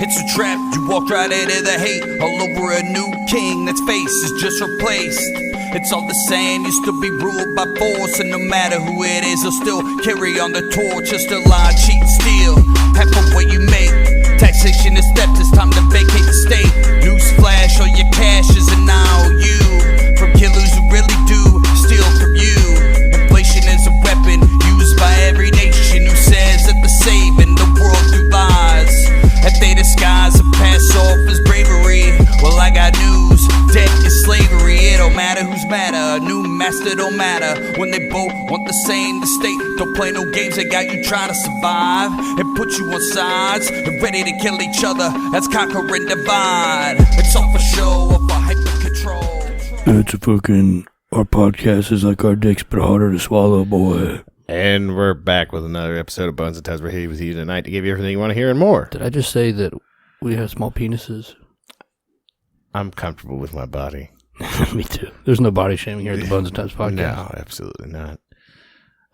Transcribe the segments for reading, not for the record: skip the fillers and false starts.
It's a trap, you walked right into the hate. All over a new king that's face is just replaced. It's all the same, you still be ruled by force. And no matter who it is, they'll still carry on the torch. Just a lie, cheat, steal, half of what you make. Taxation is steps, it's time to vacate the state. Newsflash, all your cash is an IOU. From killers who really do steal from you. Inflation is a weapon used by every nation who says that they're saving the world through lies. If they disguise and pass off as bravery, well, I got news, debt is slavery. It don't matter who's madder, a new master don't matter. When they both want the same, the state don't play no games. They got you trying to survive and put you on sides and ready to kill each other. That's conquer and divide. It's all for show, or for hyper control. It's a fucking, our podcast is like our dicks but harder to swallow, boy. And we're back with another episode of Bonesandtubs. We're here with you tonight to give you everything you want to hear and more. Did I just say that we have small penises? I'm comfortable with my body. Me too. There's no body shaming here at the Bonesandtubs podcast. No, absolutely not.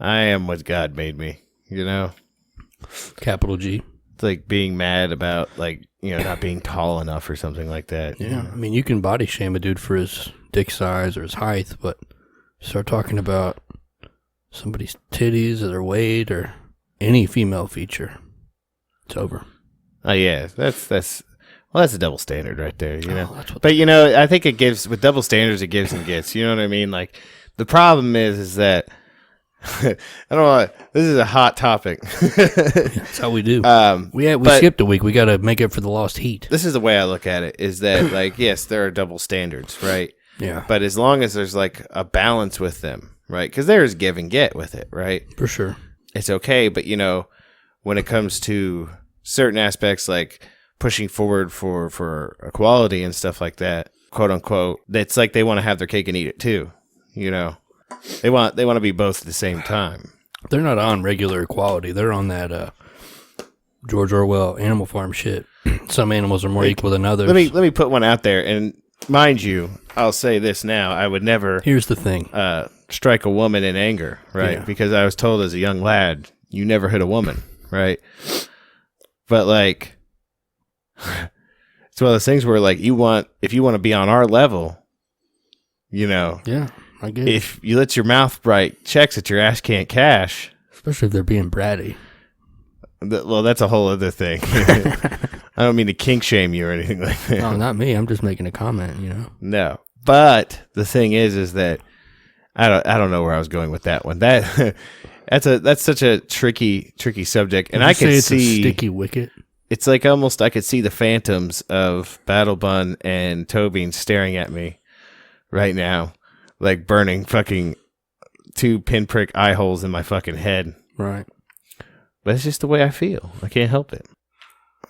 I am what God made me, you know? Capital G. It's like being mad about, like, you know, not being tall enough or something like that. Yeah, I mean, you can body shame a dude for his dick size or his height, but start talking about somebody's titties or their weight or any female feature, it's over. Oh, yeah. That's a double standard right there, you know? But, you know, I think it gives, with double standards, it gives and gets. You know what I mean? Like, the problem is that, I don't know, this is a hot topic. That's how we do. We skipped a week. We got to make up for the lost heat. This is the way I look at it, is that, like, yes, there are double standards, right? Yeah. But as long as there's, like, a balance with them, right? Because there is give and get with it, right? For sure. It's okay, but, you know, when it comes to certain aspects, like pushing forward for equality and stuff like that, quote unquote, it's like they want to have their cake and eat it too, you know? They want to be both at the same time. They're not on regular equality. They're on that George Orwell Animal Farm shit. Some animals are more equal than others. Let me put one out there, and mind you, I'll say this now: I would never. Here's the thing: strike a woman in anger, right? Yeah. Because I was told as a young lad, you never hit a woman, right? But like, it's one of those things where, like, if you want to be on our level, you know, yeah. I get if you let your mouth write checks that your ass can't cash. Especially if they're being bratty. Well, that's a whole other thing. I don't mean to kink shame you or anything like that. No, not me. I'm just making a comment, you know? No. But the thing is that I don't know where I was going with that one. That's such a tricky subject. And I can it's see a sticky wicket. It's like almost I could see the phantoms of Battle Bun and Tobean staring at me right now. Like burning fucking 2 pinprick eye holes in my fucking head. Right. But it's just the way I feel. I can't help it.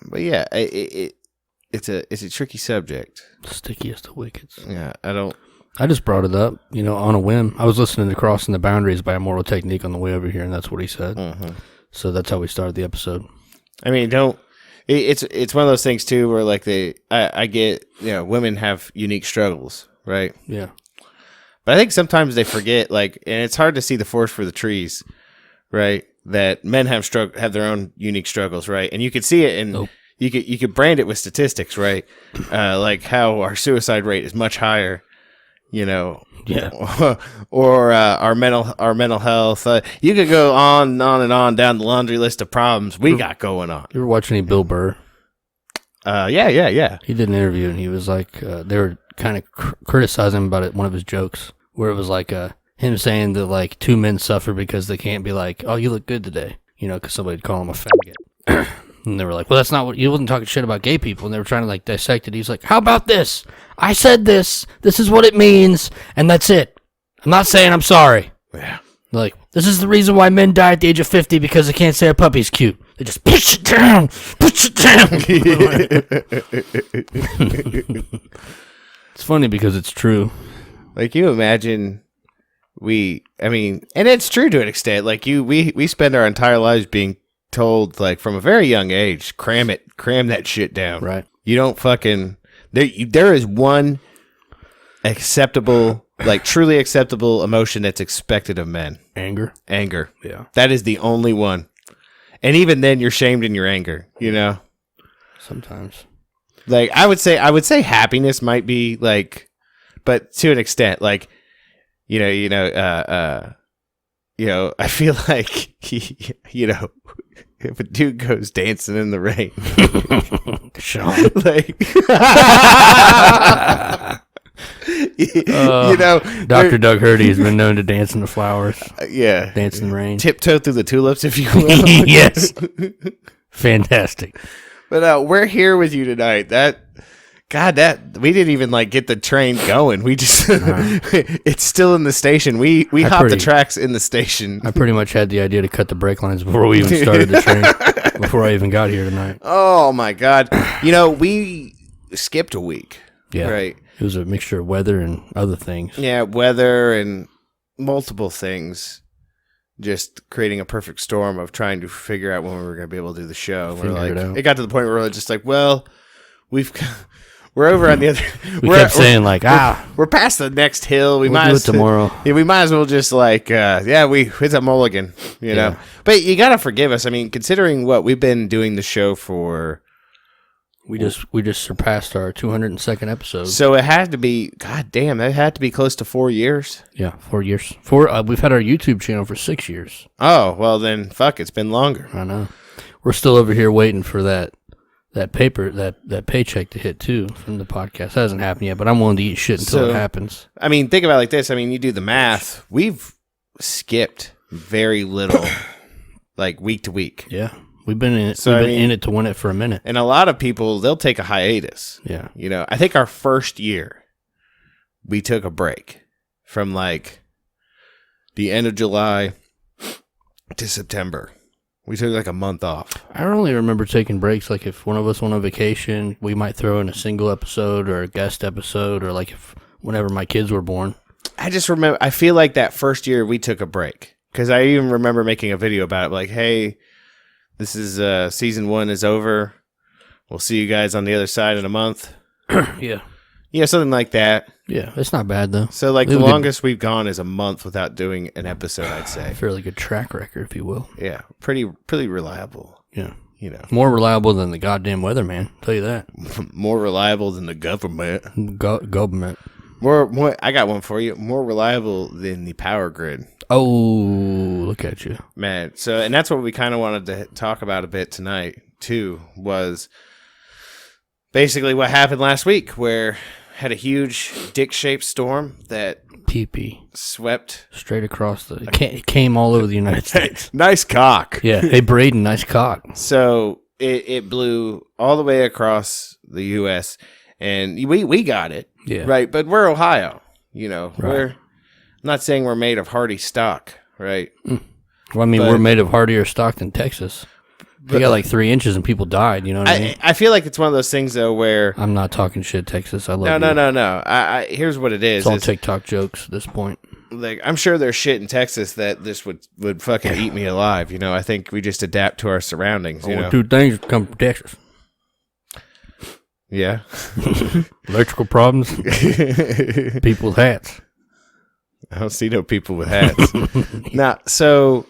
But yeah, it's a tricky subject. Stickiest of wickets. Yeah, I just brought it up, you know, on a whim. I was listening to Crossing the Boundaries by Immortal Technique on the way over here, and that's what he said. Mm-hmm. So that's how we started the episode. I mean, it's one of those things too where like I get, you know, women have unique struggles, right? Yeah. But I think sometimes they forget, like, and it's hard to see the forest for the trees, right? That men have their own unique struggles, right? And you could see it, and you could brand it with statistics, right? Like how our suicide rate is much higher, you know. Yeah. Or our mental health. You could go on and on down the laundry list of problems we got going on. You ever watch any Bill Burr? Yeah. He did an interview, and he was like, they were kind of criticizing him about it, one of his jokes, where it was like him saying that like 2 men suffer because they can't be like, oh, you look good today, you know, because somebody'd call him a faggot. And they were like, well, that's not what, you wasn't talking shit about gay people. And they were trying to like dissect it. He's like, how about this? I said this is what it means, and that's it. I'm not saying I'm sorry. Yeah. Like, this is the reason why men die at the age of 50, because they can't say a puppy's cute. They just push it down. It's funny because it's true. Like, you imagine and it's true to an extent. Like, we spend our entire lives being told, like, from a very young age, cram that shit down. Right. You don't fucking, there is one acceptable, like, truly acceptable emotion that's expected of men. Anger. Yeah. That is the only one. And even then, you're shamed in your anger, you know? sometimes. Like I would say happiness might be like, but to an extent, like, I feel like if a dude goes dancing in the rain, Sean. like, Dr. Doug Hurdy has been known to dance in the flowers. Yeah, dance in the rain, tiptoe through the tulips, if you will. Yes, fantastic. But we're here with you tonight. That we didn't even like get the train going. We just it's still in the station. We hopped the tracks in the station. I pretty much had the idea to cut the brake lines before we even started the train. Before I even got here tonight. Oh my God! We skipped a week. Yeah, right. It was a mixture of weather and other things. Yeah, weather and multiple things. Just creating a perfect storm of trying to figure out when we were going to be able to do the show. It got to the point where we're just like, well, we're over on the other. We kept saying like, we're past the next hill. We'll do it tomorrow. Yeah, we might as well just like, it's a mulligan, you know. But you got to forgive us. I mean, considering what we've been doing the show for. We just surpassed our 202nd episode. So it had to be, God damn, that had to be close to 4 years. Yeah, 4 years. We've had our YouTube channel for 6 years. Oh, well then, fuck, it's been longer. I know. We're still over here waiting for that paycheck to hit too from the podcast. That hasn't happened yet, but I'm willing to eat shit until it happens. I mean, think about it like this. I mean, you do the math. We've skipped very little, like week to week. Yeah. We've been in it. So, we've been in it to win it for a minute. And a lot of people, they'll take a hiatus. Yeah. I think our first year, we took a break from like the end of July to September. We took like a month off. I only remember taking breaks like if one of us went on vacation, we might throw in a single episode or a guest episode, or like whenever my kids were born. I just remember, I feel like that first year we took a break because I even remember making a video about it, like, hey, this is season 1 is over. We'll see you guys on the other side in a month. Yeah. Yeah, something like that. Yeah, it's not bad though. So like the longest we've gone is a month without doing an episode, I'd say. Fairly good track record, if you will. Yeah, pretty reliable. Yeah. More reliable than the goddamn weather, man. Tell you that. More reliable than the government. Government. More. I got one for you. More reliable than the power grid. Oh, look at you, man. So, and that's what we kind of wanted to talk about a bit tonight too. Was basically what happened last week, where had a huge dick-shaped storm that pee swept straight across it came all over the United States. Nice cock. Yeah. Hey, Braden, nice cock. So it blew all the way across the U.S. and we got it. Yeah. Right. But we're Ohio. Right. I'm not saying we're made of hardy stock. Right. Well, I mean, we're made of hardier stock than Texas. They got like 3 inches and people died. You know what I mean? I feel like it's one of those things though where I'm not talking shit, Texas. I love you. No. Here's what it is. It's all TikTok jokes at this point. Like I'm sure there's shit in Texas that this would fucking eat me alive. I think we just adapt to our surroundings. Two things come from Texas. Yeah. Electrical problems. People with hats. I don't see no people with hats. Now, so.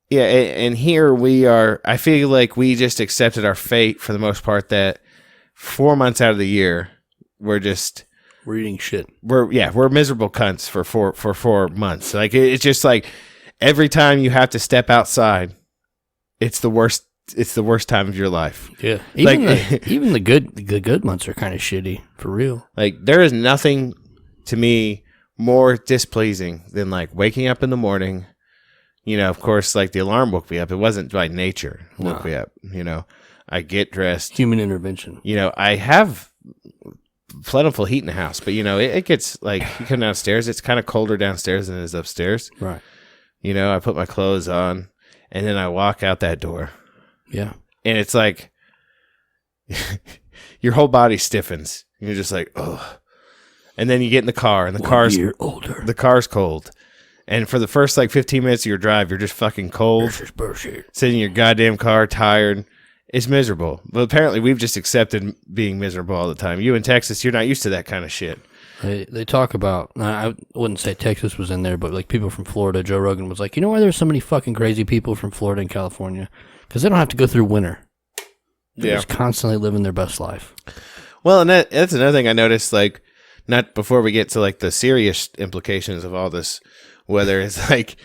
Yeah, and here we are. I feel like we just accepted our fate for the most part. That 4 months out of the year, we're eating shit. We're miserable cunts for 4 months. Like it's just like every time you have to step outside, it's the worst. It's the worst time of your life. Yeah, even the good months are kind of shitty for real. Like there is nothing to me more displeasing than like waking up in the morning. Of course, like the alarm woke me up. It wasn't by nature woke me up. I get dressed. Human intervention. I have plentiful heat in the house, but it gets like you come downstairs. It's kind of colder downstairs than it is upstairs. Right. I put my clothes on, and then I walk out that door. Yeah. And it's like your whole body stiffens. You're just like, oh. And then you get in the car, and the car's cold. And for the first 15 minutes of your drive, you're just fucking cold. This is bullshit. Sitting in your goddamn car, tired. It's miserable. But apparently, we've just accepted being miserable all the time. You in Texas, you're not used to that kind of shit. They talk about, I wouldn't say Texas was in there, but like people from Florida, Joe Rogan was like, why there's so many fucking crazy people from Florida and California? Because they don't have to go through winter. They're just constantly living their best life. Well, and that's another thing I noticed, like, not before we get to, like, the serious implications of all this weather, is, like,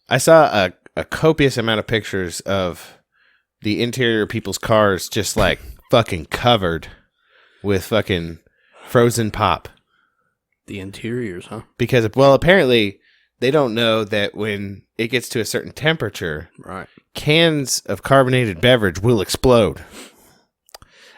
I saw a copious amount of pictures of the interior of people's cars just, like, fucking covered with fucking frozen pop. The interiors, huh? Because, well, apparently they don't know that when it gets to a certain temperature, right, cans of carbonated beverage will explode.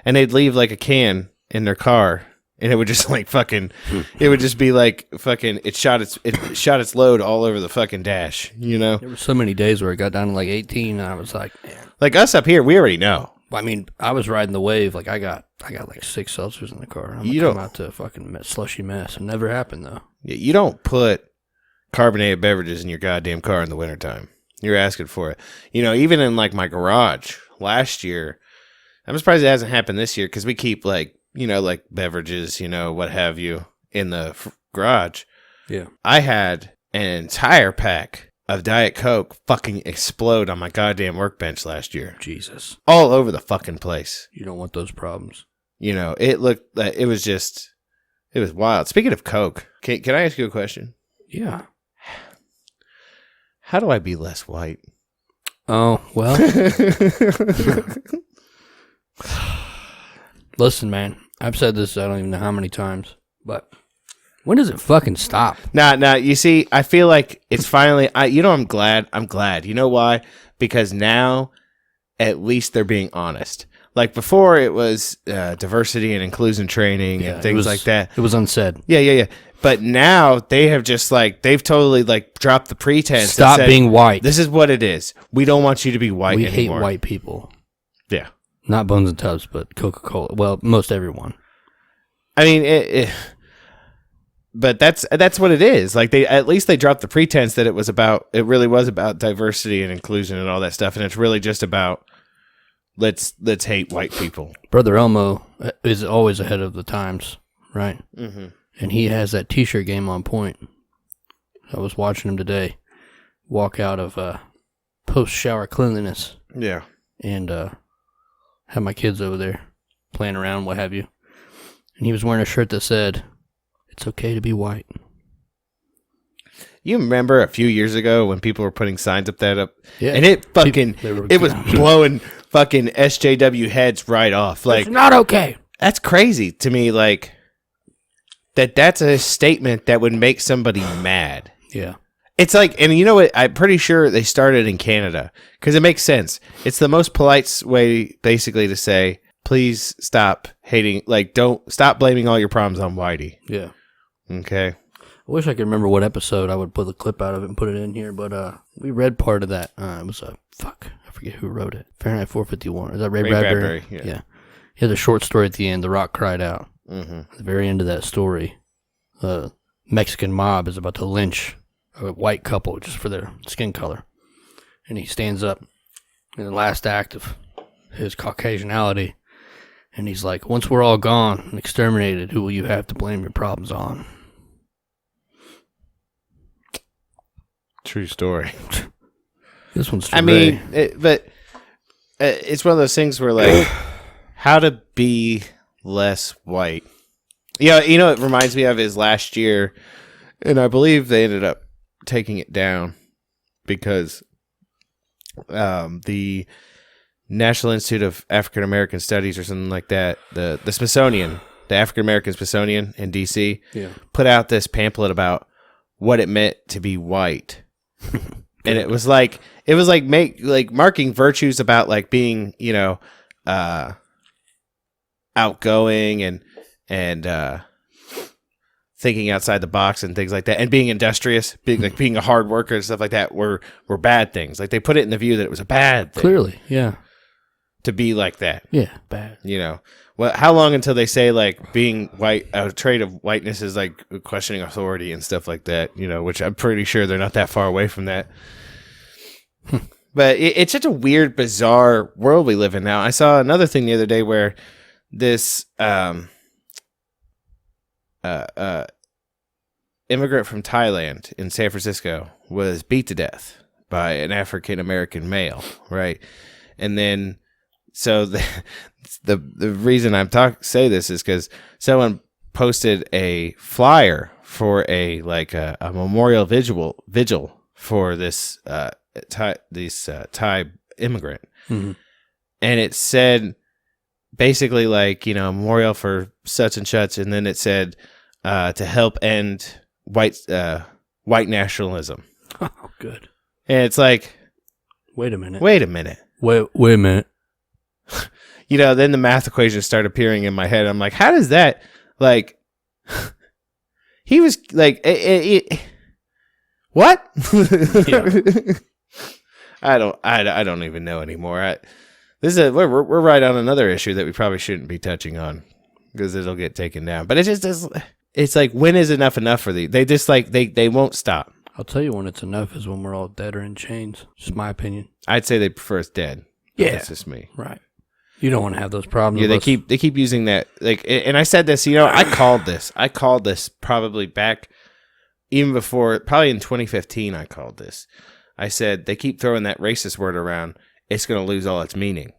And they'd leave, like, a can in their car, and it would just, like, fucking, it would just be, like, fucking, it shot its load all over the fucking dash, you know? There were so many days where it got down to, like, 18, and I was like, man. Like, us up here, we already know. I mean, I was riding the wave, like, I got like 6 seltzers in the car. I'm going to come out to a fucking slushy mess. It never happened, though. You don't put carbonated beverages in your goddamn car in the wintertime. You're asking for it. You know, even in, like, my garage last year, I'm surprised it hasn't happened this year, because we keep, like, you know, like, beverages, you know, what have you, in the garage. Yeah. I had an entire pack of Diet Coke fucking explode on my goddamn workbench last year. Jesus. All over the fucking place. You don't want those problems. You know, it was wild. Speaking of Coke, can I ask you a question? Yeah. How do I be less white? Oh, well. Listen, man, I've said this I don't even know how many times, but when does it fucking stop? Nah, you see, I feel like it's finally, I'm glad. You know why? Because now, at least they're being honest. Like, before, it was diversity and inclusion training and things like that. It was unsaid. Yeah. But now, they have just, like, they've totally, like, dropped the pretense. Stop being white. This is what it is. We don't want you to be white anymore. We hate white people. Yeah. Not Bonesandtubs, but Coca-Cola. Well, most everyone. I mean, but that's what it is. Like, at least they dropped the pretense that it really was about diversity and inclusion and all that stuff, and it's really just about let's hate white people. Brother Elmo is always ahead of the times, right? Mm-hmm. And he has that T-shirt game on point. I was watching him today walk out of post-shower cleanliness. Yeah. And have my kids over there playing around, what have you. And he was wearing a shirt that said, "It's okay to be white." You remember a few years ago when people were putting signs up? Yeah. And it fucking, it was blowing fucking SJW heads right off. Like, it's not okay. That's crazy to me. Like, that's a statement that would make somebody mad. Yeah. It's like, and you know what? I'm pretty sure they started in Canada because it makes sense. It's the most polite way, basically, to say, please stop hating. Like, don't stop blaming all your problems on Whitey. Yeah. Okay. I wish I could remember what episode I would pull the clip out of it and put it in here, but we read part of that. It was I forget who wrote it. Fahrenheit 451. Is that Ray Bradbury? Yeah. He had a short story at the end. The Rock cried out. Mm-hmm. At the very end of that story, Mexican mob is about to lynch a white couple just for their skin color. And he stands up in the last act of his Caucasianality, and he's like, "Once we're all gone and exterminated, who will you have to blame your problems on?" True story. This one's true. I mean, it's one of those things where, like, how to be less white. Yeah, you know what it reminds me of is last year, and I believe they ended up taking it down because the National Institute of African American Studies or something like that, the Smithsonian, the African American Smithsonian in DC, put out this pamphlet about what it meant to be white. And it was like marking virtues about, like, being, you know, outgoing and thinking outside the box and things like that, and being industrious, being a hard worker and stuff like that were bad things. Like, they put it in the view that it was a bad thing. Clearly, yeah. To be like that. Yeah, bad. You know. Well, how long until they say, like, being white, a trait of whiteness is, like, questioning authority and stuff like that, you know, which I'm pretty sure they're not that far away from that. But it's such a weird, bizarre world we live in now. I saw another thing the other day where this immigrant from Thailand in San Francisco was beat to death by an African American male, right? And then so the reason I'm say this is because someone posted a flyer for a memorial vigil for this Thai immigrant, Mm-hmm. and it said basically memorial for such and such, and then it said to help end white nationalism. Oh, good. And it's like, wait a minute. Wait a minute. Then the math equations start appearing in my head. I'm like, how does that, he was like, what? Yeah. I don't even know anymore. We're right on another issue that we probably shouldn't be touching on because it'll get taken down. But it's like, when is enough for these? They just they won't stop. I'll tell you when it's enough is when we're all dead or in chains. Just my opinion. I'd say they prefer us dead. Yeah, that's just me. Right. You don't want to have those problems. Yeah, they keep using that. And I said this. I called this probably back even before, probably in 2015. I called this. I said they keep throwing that racist word around. It's going to lose all its meaning.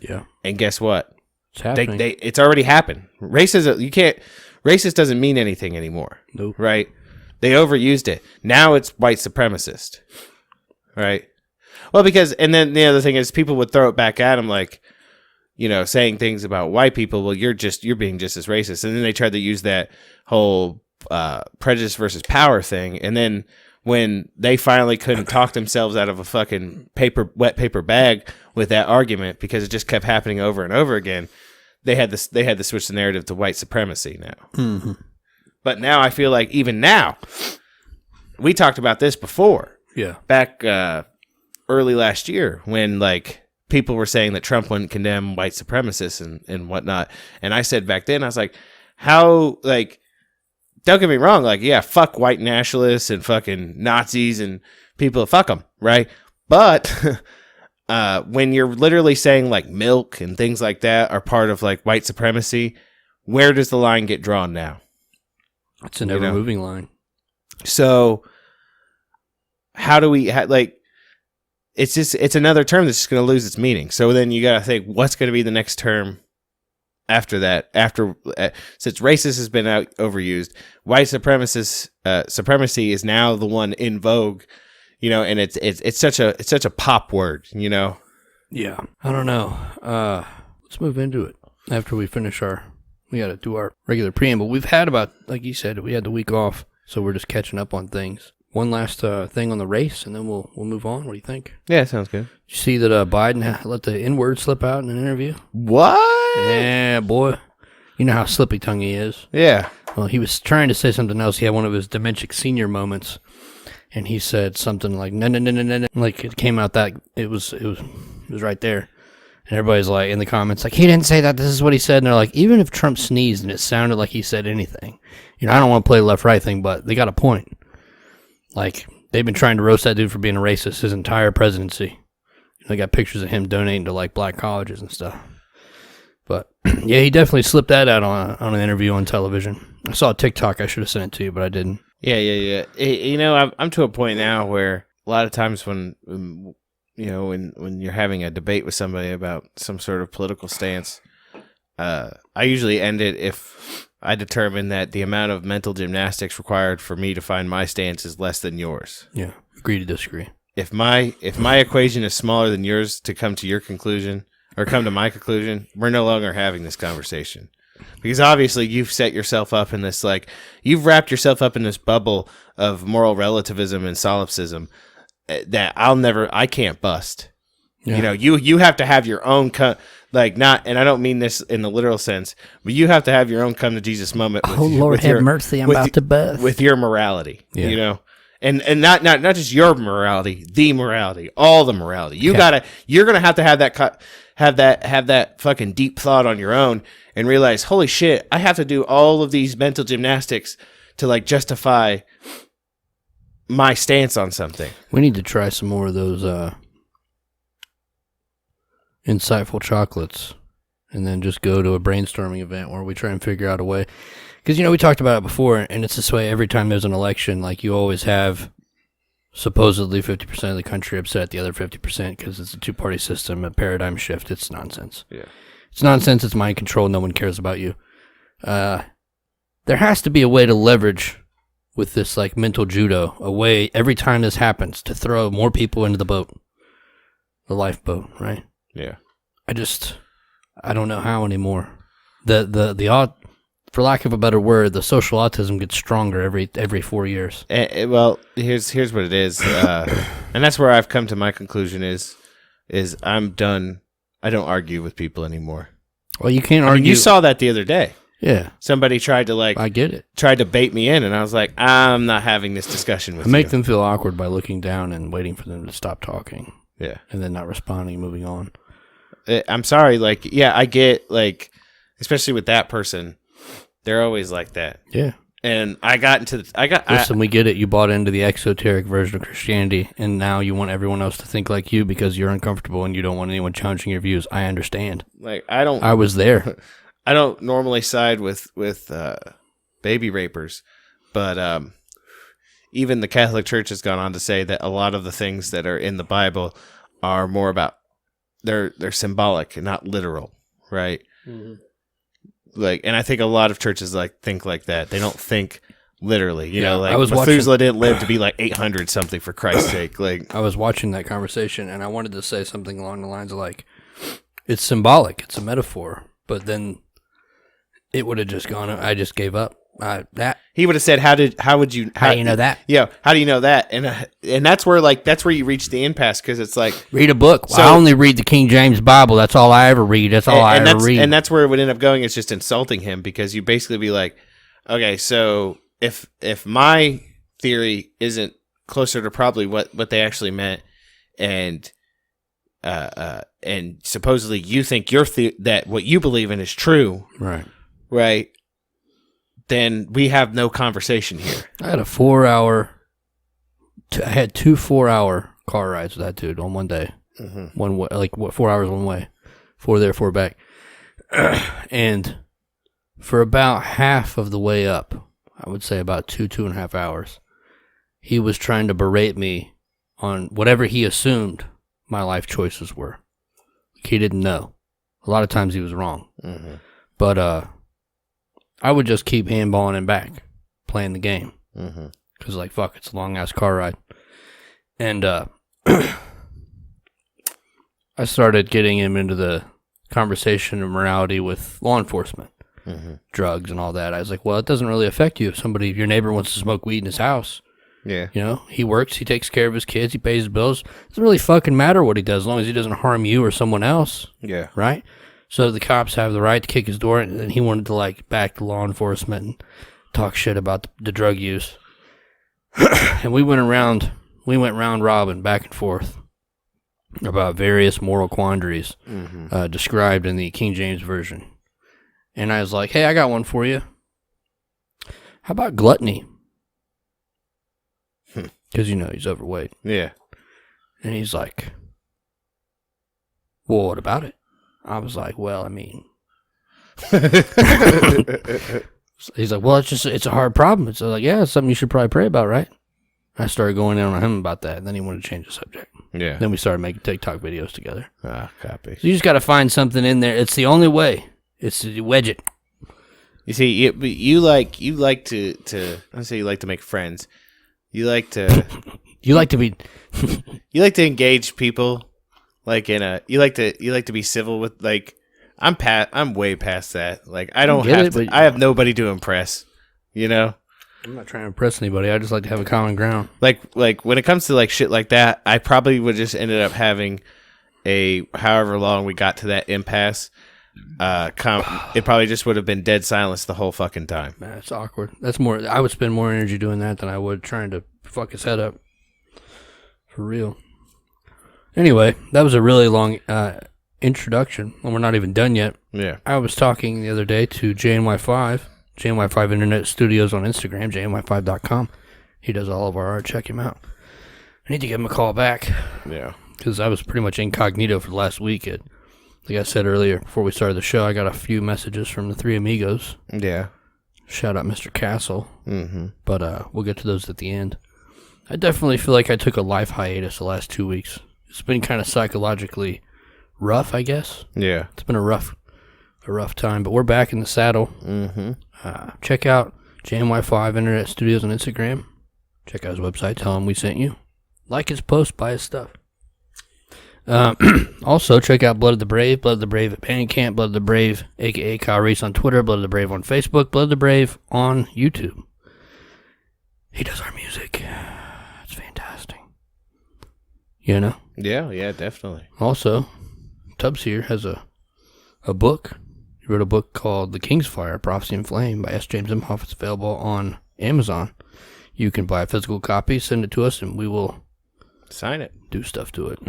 Yeah. And guess what? It's happening. It's already happened. Racist doesn't mean anything anymore. Nope. Right? They overused it. Now it's white supremacist. Right? Well, and then the other thing is people would throw it back at them saying things about white people. Well, you're being just as racist. And then they tried to use that whole prejudice versus power thing. And then when they finally couldn't talk themselves out of a fucking wet paper bag with that argument because it just kept happening over and over again, they had to switch the narrative to white supremacy now. Mm-hmm. But now I feel like even now, we talked about this before. Yeah. Back early last year when people were saying that Trump wouldn't condemn white supremacists and whatnot. And I said back then, I was like, how, don't get me wrong, fuck white nationalists and fucking Nazis and people, fuck them, right? But when you're literally saying milk and things like that are part of white supremacy, where does the line get drawn now? It's an ever-moving line. So how do we, it's another term that's just going to lose its meaning. So then you got to think, what's going to be the next term after that? Since racist has been overused, white supremacy is now the one in vogue, and it's such a pop word, Yeah. I don't know. Let's move into it after we finish we got to do our regular preamble. We've had like you said, we had the week off, so we're just catching up on things. One last thing on the race, and then we'll move on. What do you think? Yeah, sounds good. Did you see that Biden let the N-word slip out in an interview? What? Yeah, boy. You know how slippy-tongued he is. Yeah. Well, he was trying to say something else. He had one of his dementia senior moments, and he said something like, no. Like, it came out that it was right there. And everybody's like, in the comments, he didn't say that. This is what he said. And they're like, even if Trump sneezed and it sounded like he said anything, I don't want to play the left-right thing, but they got a point. They've been trying to roast that dude for being a racist his entire presidency. They got pictures of him donating to black colleges and stuff. But yeah, he definitely slipped that out on an interview on television. I saw a TikTok. I should have sent it to you, but I didn't. Yeah. I'm to a point now where a lot of times when you're having a debate with somebody about some sort of political stance, I usually end it if I determine that the amount of mental gymnastics required for me to find my stance is less than yours. Yeah, agree to disagree. If my equation is smaller than yours to come to your conclusion or come to my conclusion, we're no longer having this conversation. Because obviously you've set yourself up in this, you've wrapped yourself up in this bubble of moral relativism and solipsism that I can't bust. Yeah. You have to have your own, and I don't mean this in the literal sense, but you have to have your own come to Jesus moment. With, Lord, have mercy, I'm about to bust. With your morality, and not just your morality, the morality, all the morality. You're going to have that fucking deep thought on your own and realize, holy shit, I have to do all of these mental gymnastics to justify my stance on something. We need to try some more of those insightful chocolates and then just go to a brainstorming event where we try and figure out a way. Because, we talked about it before, and it's this way every time there's an election. You always have supposedly 50% of the country upset the other 50% because it's a two-party system, a paradigm shift. It's nonsense. Yeah. It's nonsense. It's mind control. No one cares about you. There has to be a way to leverage with this like mental judo, a way every time this happens to throw more people into the boat, the lifeboat, right? Yeah. I don't know how anymore. For lack of a better word, the social autism gets stronger every 4 years. Well, here's what it is, and that's where I've come to my conclusion is I'm done. I don't argue with people anymore. Well, you can't argue. I mean, you saw that the other day. Yeah. Somebody tried to I get it. Tried to bait me in, and I was like, I'm not having this discussion with you. Make them feel awkward by looking down and waiting for them to stop talking. Yeah. And then not responding, moving on. I'm sorry. Like, yeah, I get, like, especially with that person, they're always like that. Yeah. And Listen, we get it. You bought into the exoteric version of Christianity, and now you want everyone else to think like you because you're uncomfortable and you don't want anyone challenging your views. I understand. Like, I was there. I don't normally side with baby rapers, but even the Catholic Church has gone on to say that a lot of the things that are in the Bible are more about they're symbolic and not literal, right? Mm-hmm. Like, and I think a lot of churches think like that. They don't think literally, you know. Like Methuselah didn't live to be like 800 something for Christ's sake. Like, I was watching that conversation and I wanted to say something along the lines of like, it's symbolic, it's a metaphor, but then it would have just gone. I just gave up. That he would have said, How do you know that? Yeah, how do you know that? And that's where you reach the impasse because it's like read a book. Well, I only read the King James Bible. That's all I ever read. That's all I ever read. And that's where it would end up going. It's just insulting him because you basically be like, okay, so if my theory isn't closer to probably what they actually meant, and supposedly you think that what you believe in is true, right? Then we have no conversation here. I had I had 2 4-hour car rides with that dude on one day. Mm-hmm. 1 way, 4 hours one way, 4 there, 4 back. And for about half of the way up, I would say about 2.5 hours, he was trying to berate me on whatever he assumed my life choices were. He didn't know. A lot of times he was wrong. Mm-hmm. But, I would just keep handballing him back, playing the game. Because, fuck, it's a long-ass car ride. And I started getting him into the conversation of morality with law enforcement, drugs and all that. I was like, well, it doesn't really affect you if your neighbor wants to smoke weed in his house. Yeah. You know, he works, he takes care of his kids, he pays his bills. It doesn't really fucking matter what he does as long as he doesn't harm you or someone else. Yeah. Right? So the cops have the right to kick his door, and he wanted to back to law enforcement and talk shit about the drug use. And we went round robin back and forth about various moral quandaries described in the King James Version. And I was like, hey, I got one for you. How about gluttony? Because, he's overweight. Yeah. And he's like, well, what about it? I was like, well, I mean. He's like, well, it's a hard problem. It's like, yeah, it's something you should probably pray about, right? I started going in on him about that, and then he wanted to change the subject. Yeah. Then we started making TikTok videos together. Copy. So you just got to find something in there. It's the only way. It's to wedge it. You see, you like to I say you like to make friends. You like to. You like to be. You like to engage people. You like to be civil with I'm way past that. I don't have to. I have nobody to impress. I'm not trying to impress anybody. I just like to have a common ground. Like when it comes to shit like that, I probably would just ended up having however long we got to that impasse. It probably just would have been dead silence the whole fucking time. Man, it's awkward. That's more. I would spend more energy doing that than I would trying to fuck his head up. For real. Anyway, that was a really long introduction, and we're not even done yet. Yeah. I was talking the other day to JNY5 Internet Studios on Instagram, jny5.com. He does all of our art. Check him out. I need to give him a call back. Yeah. Because I was pretty much incognito for the last week. Like I said earlier, before we started the show, I got a few messages from the three amigos. Yeah. Shout out Mr. Castle. Mm-hmm. But we'll get to those at the end. I definitely feel like I took a life hiatus the last 2 weeks. It's been kind of psychologically rough, I guess. Yeah. It's been a rough time, but we're back in the saddle. Mm-hmm. Check out JMY5 Internet Studios on Instagram. Check out his website. Tell him we sent you. Like his post, buy his stuff. Also, check out Blood of the Brave at Bandcamp, Blood of the Brave, a.k.a. Kyle Reese on Twitter, Blood of the Brave on Facebook, Blood of the Brave on YouTube. He does our music. It's fantastic. You know? Yeah, definitely. Also, Tubbs here has a book. He wrote a book called The King's Fire, Prophecy and Flame by S. James Imhoff. It's available on Amazon. You can buy a physical copy, send it to us, and we will sign it. Do stuff to it.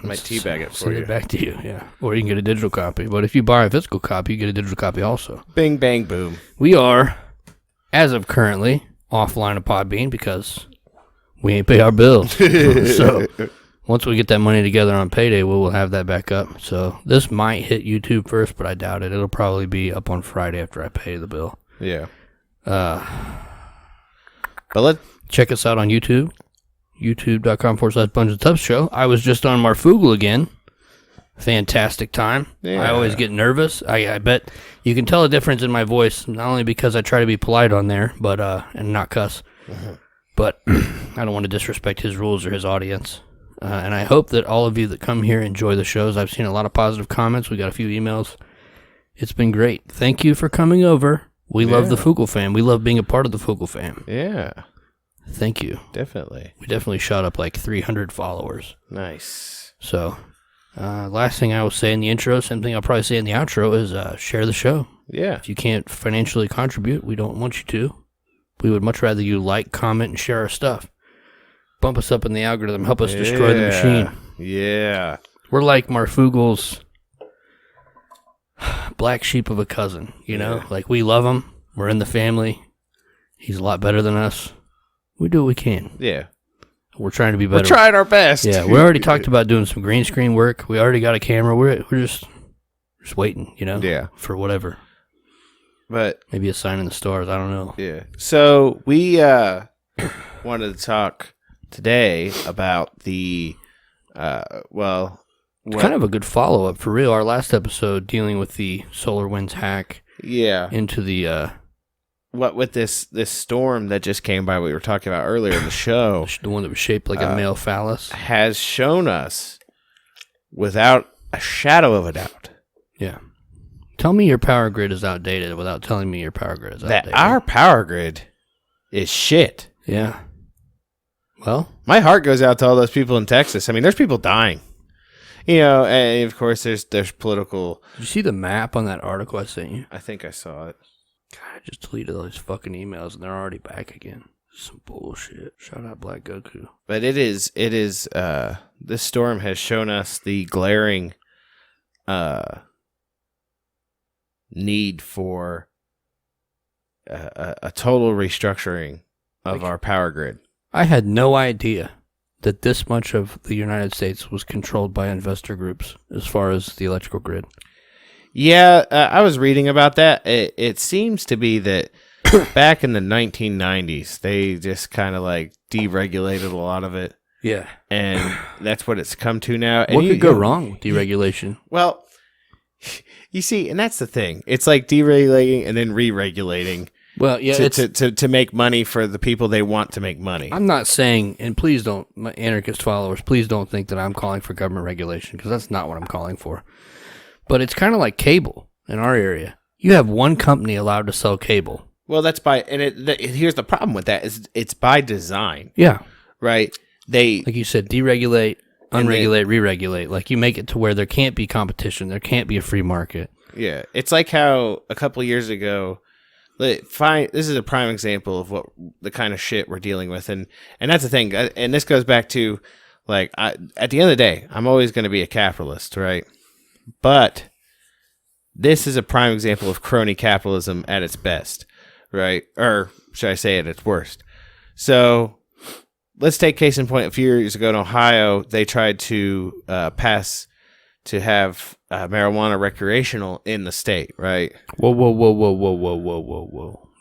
Might teabag it for send you. Send it back to you, yeah. Or you can get a digital copy. But if you buy a physical copy, you get a digital copy also. Bing, bang, boom. We are, as of currently, offline of Podbean because we ain't pay our bills. So once we get that money together on payday, we will have that back up. So this might hit YouTube first, but I doubt it. It'll probably be up on Friday after I pay the bill. Yeah. But let's check us out on YouTube. YouTube.com/Bonesandtubs show. I was just on Marfugal again. Fantastic time. Yeah. I always get nervous. I bet you can tell a difference in my voice, not only because I try to be polite on there, but and not cuss. Mm-hmm. But I don't want to disrespect his rules or his audience. And I hope that all of you that come here enjoy the shows. I've seen a lot of positive comments. We got a few emails. It's been great. Thank you for coming over. We love the Fugal fam. We love being a part of the Fugal fam. Yeah. Thank you. Definitely. We definitely shot up like 300 followers. Nice. So, last thing I will say in the intro, same thing I'll probably say in the outro is share the show. Yeah. If you can't financially contribute, we don't want you to. We would much rather you like, comment, and share our stuff. Bump us up in the algorithm. Help us destroy the machine. Yeah. We're like Marfugal's black sheep of a cousin, you know? Like, we love him. We're in the family. He's a lot better than us. We do what we can. Yeah. We're trying to be better. We're trying our best. Yeah, we already talked about doing some green screen work. We already got a camera. We're just waiting, you know? Yeah. For whatever. But maybe a sign in the stars. I don't know. Yeah. So we wanted to talk today about the it's kind of a good follow-up for real. Our last episode dealing with the SolarWinds hack. Yeah. Into the what with this storm that just came by we were talking about earlier in the show. The one that was shaped like a male phallus. Has shown us without a shadow of a doubt. Yeah. Tell me your power grid is outdated without telling me your power grid is outdated. That our power grid is shit. Yeah. Well, my heart goes out to all those people in Texas. I mean, there's people dying. You know, and of course there's political. Did you see the map on that article I sent you? I think I saw it. God, I just deleted all these fucking emails and they're already back again. Some bullshit. Shout out Black Goku. But it is this storm has shown us the glaring need for a total restructuring of our power grid. I had no idea that this much of the United States was controlled by investor groups as far as the electrical grid. Yeah, I was reading about that. It seems to be that back in the 1990s, they just kind of like deregulated a lot of it. Yeah. And that's what it's come to now. What could go wrong with deregulation? Well, you see, and that's the thing. It's like deregulating and then re-regulating. Well, yeah, to make money for the people they want to make money. I'm not saying, and please don't, my anarchist followers, please don't think that I'm calling for government regulation, because that's not what I'm calling for. But it's kind of like cable in our area. You have one company allowed to sell cable. Well, that's here's the problem with that is it's by design. Yeah. Right? Like you said, deregulate, unregulate, re-regulate. Like you make it to where there can't be competition. There can't be a free market. Yeah. It's like how a couple of years ago, this is a prime example of what the kind of shit we're dealing with. And that's the thing. And this goes back to, like, at the end of the day, I'm always going to be a capitalist, right? But this is a prime example of crony capitalism at its best, right? Or should I say at its worst? So let's take case in point. A few years ago in Ohio, they tried to pass to have marijuana recreational in the state, right? Whoa.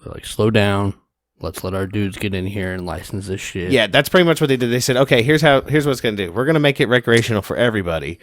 They're like, slow down. let's let our dudes get in here and license this shit. Yeah, that's pretty much what they did. They said, okay, here's what it's going to do. We're going to make it recreational for everybody,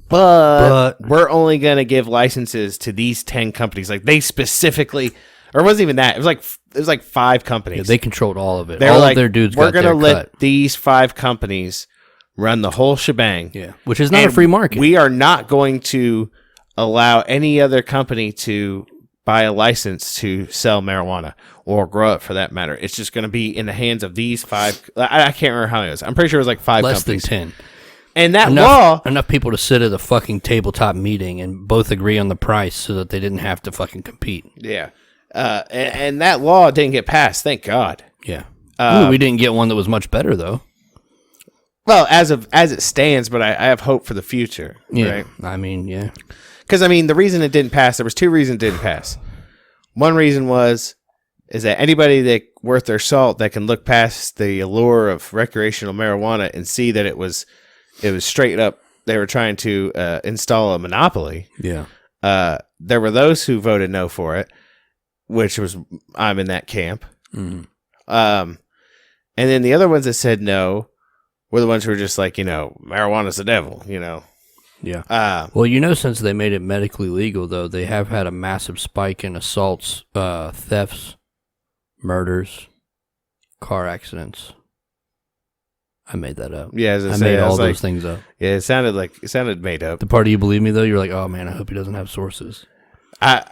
but we're only going to give licenses to these 10 companies. Like they specifically, or it wasn't even that. It was like 5 companies. Yeah, they controlled all of it. They're all like, of their dudes we're got going to their let cut. these 5 companies run the whole shebang. Yeah, which is not And a free market. We are not going to allow any other company to buy a license to sell marijuana or grow it for that matter. It's just going to be in the hands of these 5. I can't remember how many it was. I'm pretty sure it was like 5 Less companies. than 10. And that Enough people to sit at a fucking tabletop meeting and both agree on the price so that they didn't have to fucking compete. Yeah. And that law didn't get passed. Thank God. Yeah. Ooh, we didn't get one that was much better though. Well, as it stands, but I have hope for the future. Yeah. Right? I mean, yeah. Because, I mean, the reason it didn't pass, there was 2 reasons it didn't pass. One reason is that anybody that worth their salt that can look past the allure of recreational marijuana and see that it was straight up, they were trying to install a monopoly. Yeah. There were those who voted no for it, which was, I'm in that camp. Mm-hmm. And then the other ones that said no were the ones who were just like, marijuana's the devil, Yeah. Well, since they made it medically legal, though, they have had a massive spike in assaults, thefts, murders, car accidents. I made that up. Yeah, I made all those things up. Yeah, it sounded made up. The part of you believe me, though, you're like, oh, man, I hope he doesn't have sources.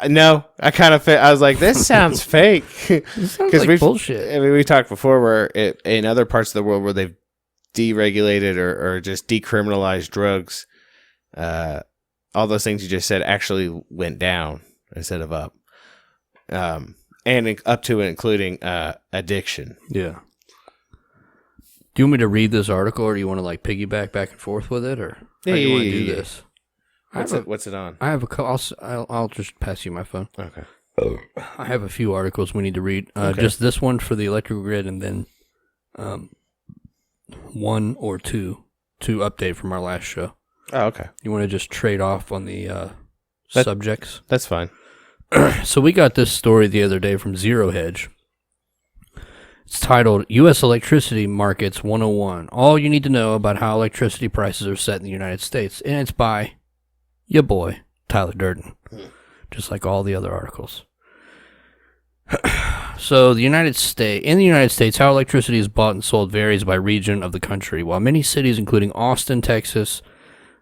No, I kind of I was like, this sounds fake. This sounds like bullshit. I mean, we talked before where in other parts of the world where they've deregulated or just decriminalized drugs, all those things you just said actually went down instead of up, and up to and including addiction. Yeah. Do you want me to read this article, or do you want to like piggyback back and forth with it, or how do you want to do this? What's it on? I have I'll just pass you my phone. Okay. I have a few articles we need to read. Okay. Just this one for the electrical grid, and then one or two to update from our last show. Oh, okay. You want to just trade off on the subjects? That's fine. So we got this story the other day from Zero Hedge. It's titled U.S. Electricity Markets 101. All you need to know about how electricity prices are set in the United States. And it's by your boy, Tyler Durden. Just like all the other articles. So in the United States, how electricity is bought and sold varies by region of the country. While many cities, including Austin, Texas,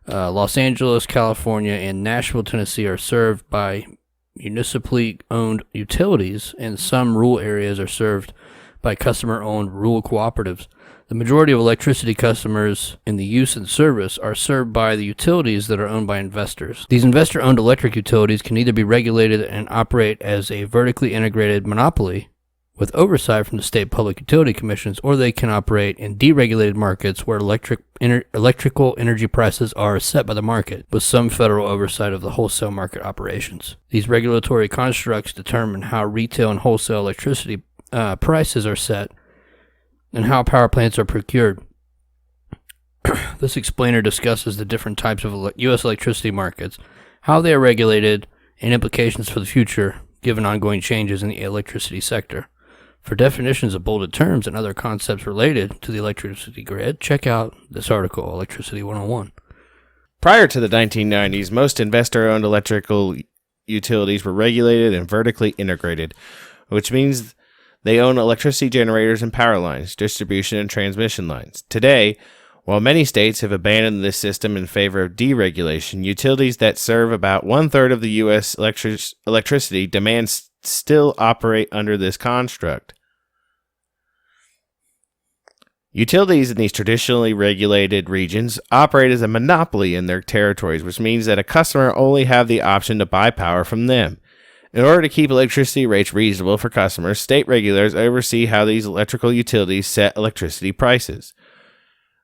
Los Angeles, California, and Nashville, Tennessee, are served by municipally owned utilities, and some rural areas are served by customer-owned rural cooperatives. The majority of electricity customers in the use and service are served by the utilities that are owned by investors. These investor-owned electric utilities can either be regulated and operate as a vertically integrated monopoly with oversight from the state public utility commissions, or they can operate in deregulated markets where electrical energy prices are set by the market, with some federal oversight of the wholesale market operations. These regulatory constructs determine how retail and wholesale electricity prices are set and how power plants are procured. This explainer discusses the different types of U.S. electricity markets, how they are regulated, and implications for the future, given ongoing changes in the electricity sector. For definitions of bolded terms and other concepts related to the electricity grid, check out this article, Electricity 101. Prior to the 1990s, most investor-owned electrical utilities were regulated and vertically integrated, which means they own electricity generators and power lines, distribution and transmission lines. Today, while many states have abandoned this system in favor of deregulation, utilities that serve about 1/3 of the U.S. electricity demand still operate under this construct. Utilities in these traditionally regulated regions operate as a monopoly in their territories, which means that a customer only have the option to buy power from them. In order to keep electricity rates reasonable for customers, state regulators oversee how these electrical utilities set electricity prices.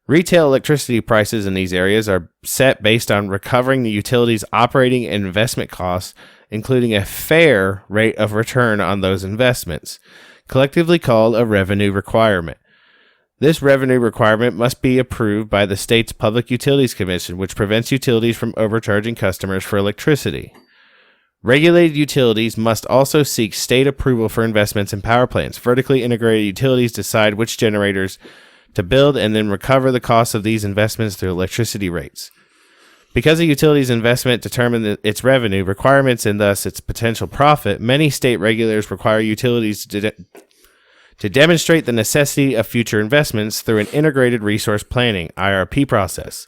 Retail electricity prices in these areas are set based on recovering the utility's operating and investment costs, including a fair rate of return on those investments, collectively called a revenue requirement. This revenue requirement must be approved by the state's Public Utilities Commission, which prevents utilities from overcharging customers for electricity. Regulated utilities must also seek state approval for investments in power plants. Vertically integrated utilities decide which generators to build and then recover the cost of these investments through electricity rates. Because a utility's investment determines its revenue, requirements, and thus its potential profit, many state regulators require utilities to demonstrate the necessity of future investments through an integrated resource planning (IRP) process.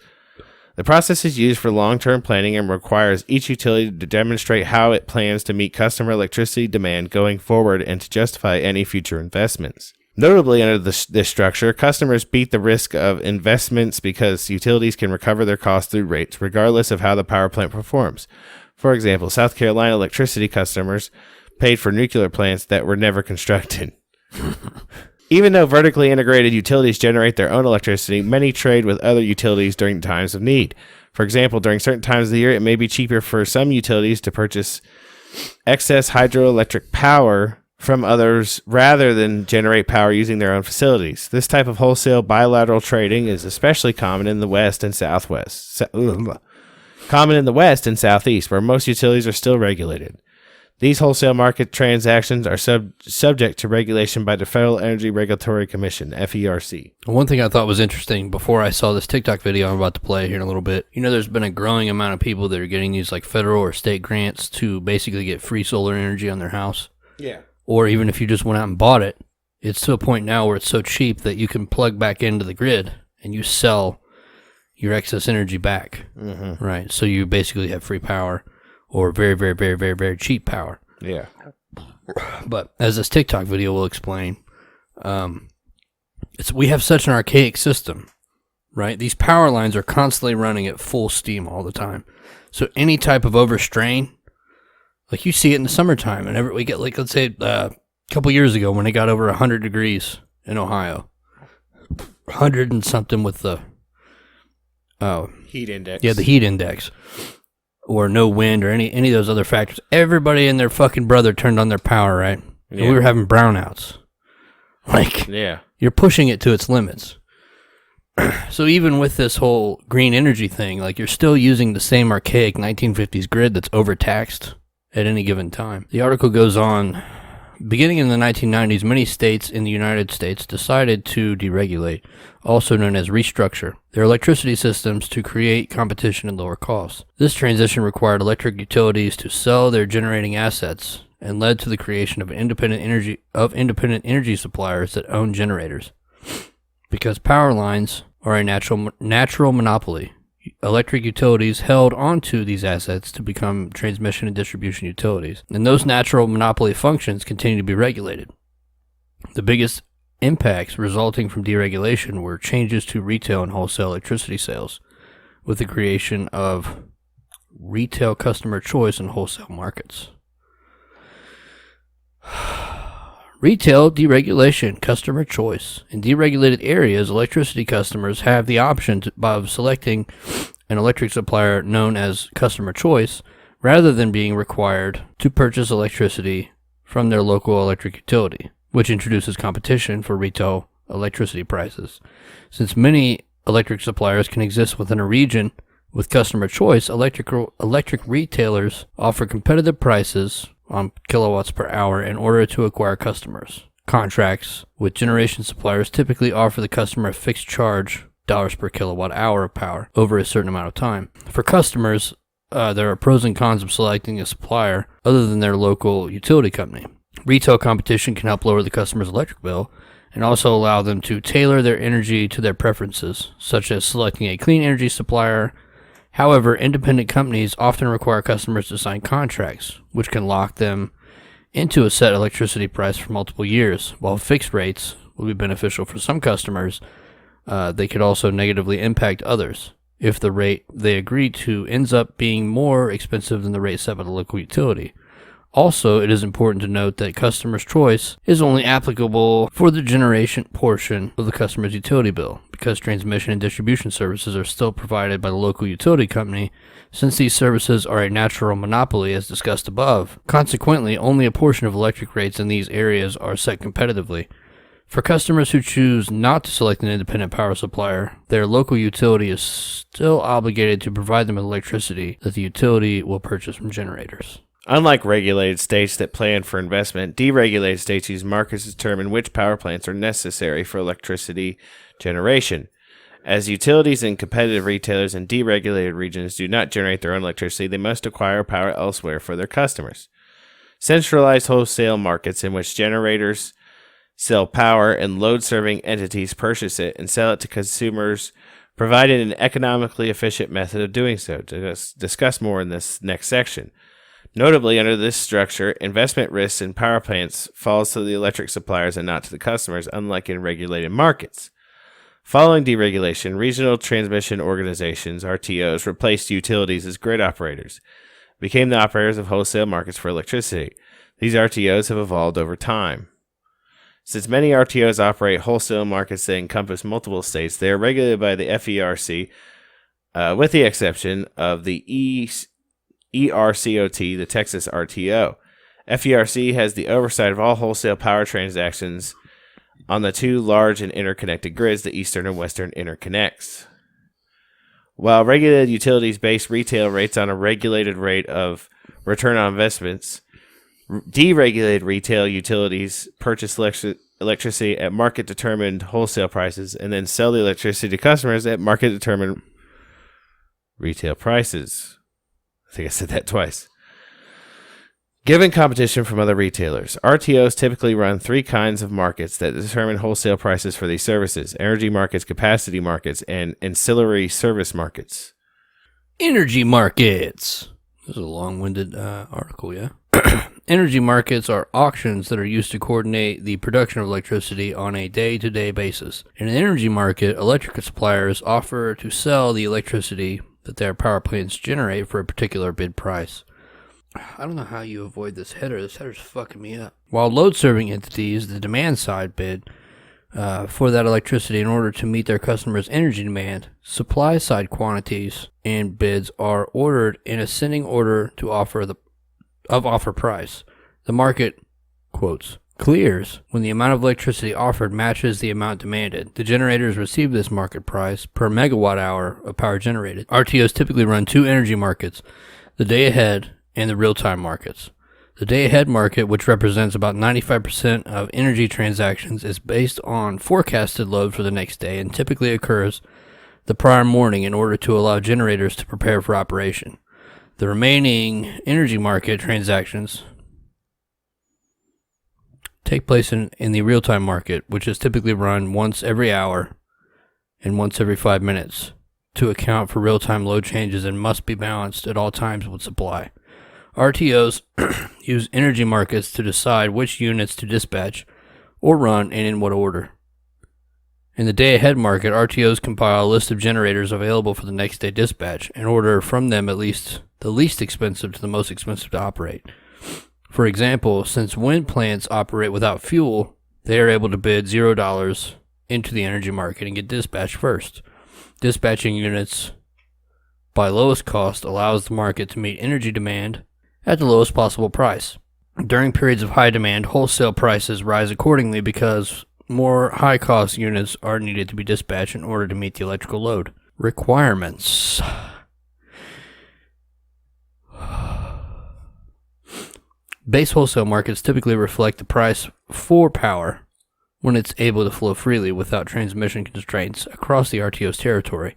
The process is used for long-term planning and requires each utility to demonstrate how it plans to meet customer electricity demand going forward and to justify any future investments. Notably, under this structure, customers beat the risk of investments because utilities can recover their costs through rates, regardless of how the power plant performs. For example, South Carolina electricity customers paid for nuclear plants that were never constructed. Even though vertically integrated utilities generate their own electricity, many trade with other utilities during times of need. For example, during certain times of the year, it may be cheaper for some utilities to purchase excess hydroelectric power from others rather than generate power using their own facilities. This type of wholesale bilateral trading is especially common in the West and Southwest. Common in the West and Southeast, where most utilities are still regulated. These wholesale market transactions are subject to regulation by the Federal Energy Regulatory Commission, FERC. One thing I thought was interesting before I saw this TikTok video I'm about to play here in a little bit, there's been a growing amount of people that are getting these like federal or state grants to basically get free solar energy on their house. Yeah. Or even if you just went out and bought it, it's to a point now where it's so cheap that you can plug back into the grid and you sell your excess energy back. Mm-hmm. Right. So you basically have free power. Or very, very, very, very, very cheap power. Yeah. But as this TikTok video will explain, we have such an archaic system, right? These power lines are constantly running at full steam all the time. So any type of overstrain, like you see it in the summertime, and we get, like, let's say a couple years ago when it got over 100 degrees in Ohio, 100 and something with the heat index. Yeah, the heat index. Or no wind or any of those other factors. Everybody and their fucking brother turned on their power, right? Yeah. And we were having brownouts. Like, yeah, you're pushing it to its limits. So even with this whole green energy thing, like, you're still using the same archaic 1950s grid that's overtaxed at any given time. The article goes on, beginning in the 1990s, many states in the United States decided to deregulate, also known as restructure, their electricity systems to create competition and lower costs. This transition required electric utilities to sell their generating assets and led to the creation of independent energy suppliers that own generators. Because power lines are a natural monopoly, electric utilities held onto these assets to become transmission and distribution utilities, and those natural monopoly functions continue to be regulated. The biggest impacts resulting from deregulation were changes to retail and wholesale electricity sales, with the creation of retail customer choice and wholesale markets. Retail deregulation, customer choice. In deregulated areas, electricity customers have the option of selecting an electric supplier known as customer choice, rather than being required to purchase electricity from their local electric utility, which introduces competition for retail electricity prices. Since many electric suppliers can exist within a region with customer choice, electric retailers offer competitive prices on kilowatts per hour in order to acquire customers. Contracts with generation suppliers typically offer the customer a fixed charge, dollars per kilowatt hour of power, over a certain amount of time. For customers, there are pros and cons of selecting a supplier other than their local utility company. Retail competition can help lower the customer's electric bill and also allow them to tailor their energy to their preferences, such as selecting a clean energy supplier. However, independent companies often require customers to sign contracts, which can lock them into a set electricity price for multiple years. While fixed rates will be beneficial for some customers, they could also negatively impact others if the rate they agree to ends up being more expensive than the rate set by the local utility. Also, it is important to note that customer's choice is only applicable for the generation portion of the customer's utility bill, because transmission and distribution services are still provided by the local utility company, since these services are a natural monopoly as discussed above. Consequently, only a portion of electric rates in these areas are set competitively. For customers who choose not to select an independent power supplier, their local utility is still obligated to provide them with electricity that the utility will purchase from generators. Unlike regulated states that plan for investment, deregulated states use markets to determine which power plants are necessary for electricity generation. As utilities and competitive retailers in deregulated regions do not generate their own electricity, they must acquire power elsewhere for their customers. Centralized wholesale markets in which generators sell power and load-serving entities purchase it and sell it to consumers provided an economically efficient method of doing so. To discuss more in this next section. Notably, under this structure, investment risks in power plants falls to the electric suppliers and not to the customers, unlike in regulated markets. Following deregulation, regional transmission organizations, RTOs, replaced utilities as grid operators, became the operators of wholesale markets for electricity. These RTOs have evolved over time. Since many RTOs operate wholesale markets that encompass multiple states, they are regulated by the FERC, with the exception of the ERCOT, the Texas RTO. FERC has the oversight of all wholesale power transactions on the two large and interconnected grids, the Eastern and Western interconnects. While regulated utilities base retail rates on a regulated rate of return on investments, deregulated retail utilities purchase electricity at market-determined wholesale prices and then sell the electricity to customers at market-determined retail prices. I think I said that twice. Given competition from other retailers, RTOs typically run three kinds of markets that determine wholesale prices for these services: energy markets, capacity markets, and ancillary service markets. Energy markets. This is a long-winded article, yeah? Energy markets are auctions that are used to coordinate the production of electricity on a day-to-day basis. In an energy market, electric suppliers offer to sell the electricity that their power plants generate for a particular bid price. I don't know how you avoid this header. This header's fucking me up. While load-serving entities, the demand-side bid for that electricity in order to meet their customers' energy demand, supply-side quantities and bids are ordered in ascending order to offer price. The market, quotes, clears when the amount of electricity offered matches the amount demanded. The generators receive this market price per megawatt hour of power generated. RTOs typically run two energy markets, the day-ahead and the real-time markets. The day-ahead market, which represents about 95% of energy transactions, is based on forecasted load for the next day and typically occurs the prior morning in order to allow generators to prepare for operation. The remaining energy market transactions take place in the real-time market, which is typically run once every hour and once every 5 minutes to account for real-time load changes and must be balanced at all times with supply. RTOs use energy markets to decide which units to dispatch or run and in what order. In the day-ahead market, RTOs compile a list of generators available for the next day dispatch and order from them at least the least expensive to the most expensive to operate. For example, since wind plants operate without fuel, they are able to bid $0 into the energy market and get dispatched first. Dispatching units by lowest cost allows the market to meet energy demand at the lowest possible price. During periods of high demand, wholesale prices rise accordingly because more high-cost units are needed to be dispatched in order to meet the electrical load. Requirements. Base wholesale markets typically reflect the price for power when it's able to flow freely without transmission constraints across the RTO's territory.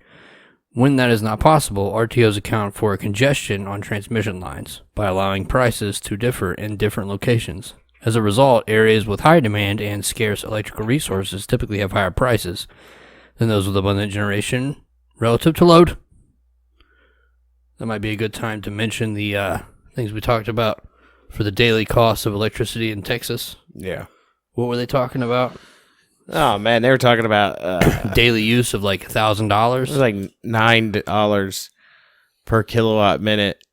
When that is not possible, RTOs account for a congestion on transmission lines by allowing prices to differ in different locations. As a result, areas with high demand and scarce electrical resources typically have higher prices than those with abundant generation relative to load. That might be a good time to mention the things we talked about for the daily cost of electricity in Texas. Yeah. What were they talking about? Oh, man, they were talking about daily use of like $1,000. It was like $9 per kilowatt minute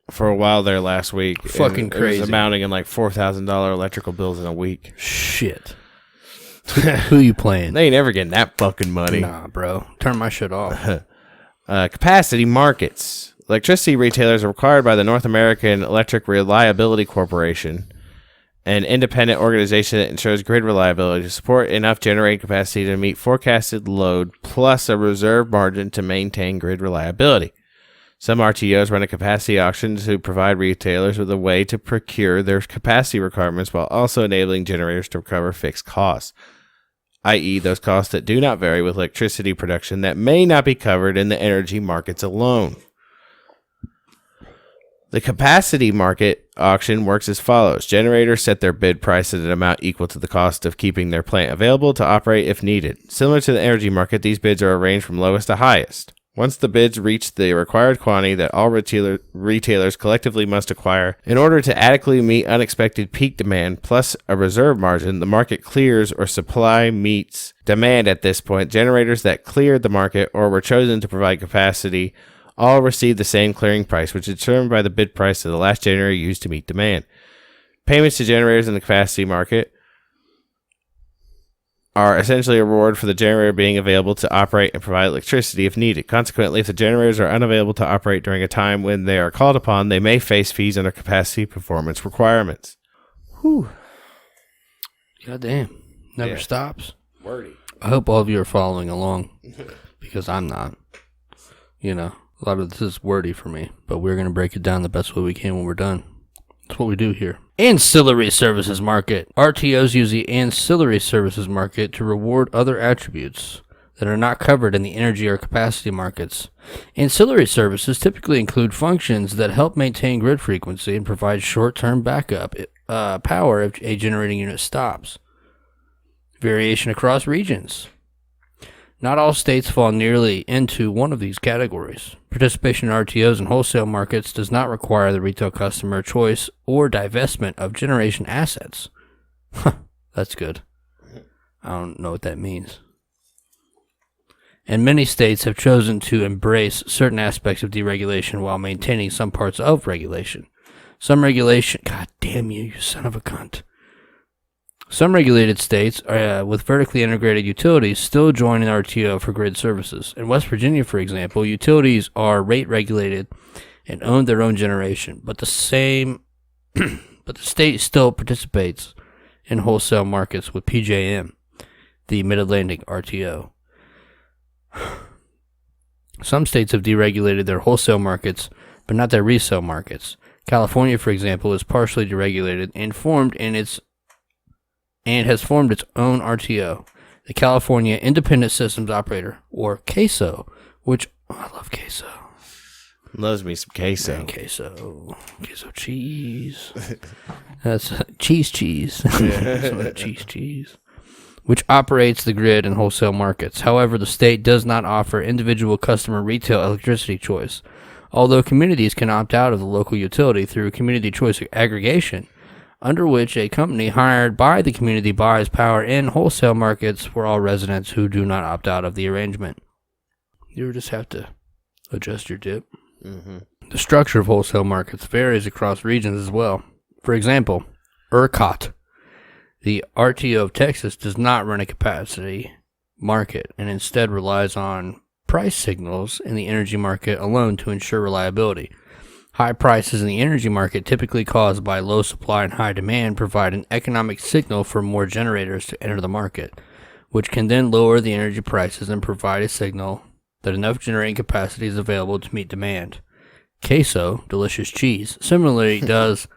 for a while there last week. Fucking crazy. It was amounting in like $4,000 electrical bills in a week. Shit. Who you playing? They ain't ever getting that fucking money. Nah, bro. Turn my shit off. Capacity markets. Electricity retailers are required by the North American Electric Reliability Corporation, an independent organization that ensures grid reliability, to support enough generating capacity to meet forecasted load plus a reserve margin to maintain grid reliability. Some RTOs run a capacity auction to provide retailers with a way to procure their capacity requirements while also enabling generators to recover fixed costs, i.e. those costs that do not vary with electricity production that may not be covered in the energy markets alone. The capacity market auction works as follows. Generators set their bid price at an amount equal to the cost of keeping their plant available to operate if needed. Similar to the energy market, these bids are arranged from lowest to highest. Once the bids reach the required quantity that all retailers collectively must acquire in order to adequately meet unexpected peak demand plus a reserve margin, the market clears or supply meets demand at this point. Generators that cleared the market or were chosen to provide capacity all receive the same clearing price, which is determined by the bid price of the last generator used to meet demand. Payments to generators in the capacity market are essentially a reward for the generator being available to operate and provide electricity if needed. Consequently, if the generators are unavailable to operate during a time when they are called upon, they may face fees under capacity performance requirements. Whew. Goddamn. Never stops. Wordy. I hope all of you are following along because I'm not. You know, a lot of this is wordy for me, but we're going to break it down the best way we can when we're done. That's what we do here. Ancillary services market. RTOs use the ancillary services market to reward other attributes that are not covered in the energy or capacity markets. Ancillary services typically include functions that help maintain grid frequency and provide short-term backup power if a generating unit stops. Variation across regions. Not all states fall nearly into one of these categories. Participation in RTOs and wholesale markets does not require the retail customer choice or divestment of generation assets. That's good. I don't know what that means. And many states have chosen to embrace certain aspects of deregulation while maintaining some parts of regulation. Some regulation... God damn you, you son of a cunt. Some regulated states with vertically integrated utilities still join an RTO for grid services. In West Virginia, for example, utilities are rate regulated and own their own generation, but the state still participates in wholesale markets with PJM, the Mid-Atlantic RTO. Some states have deregulated their wholesale markets, but not their resale markets. California, for example, is partially deregulated and has formed its own RTO, the California Independent Systems Operator, or CAISO, which, I love CAISO. Loves me some queso. Man, queso cheese. That's cheese. Some of that cheese. Which operates the grid and wholesale markets. However, the state does not offer individual customer retail electricity choice. Although communities can opt out of the local utility through community choice aggregation, under which a company hired by the community buys power in wholesale markets for all residents who do not opt out of the arrangement. You just have to adjust your dip. Mm-hmm. The structure of wholesale markets varies across regions as well. For example, ERCOT, the RTO of Texas, does not run a capacity market and instead relies on price signals in the energy market alone to ensure reliability. High prices in the energy market, typically caused by low supply and high demand, provide an economic signal for more generators to enter the market, which can then lower the energy prices and provide a signal that enough generating capacity is available to meet demand. Queso, delicious cheese, similarly does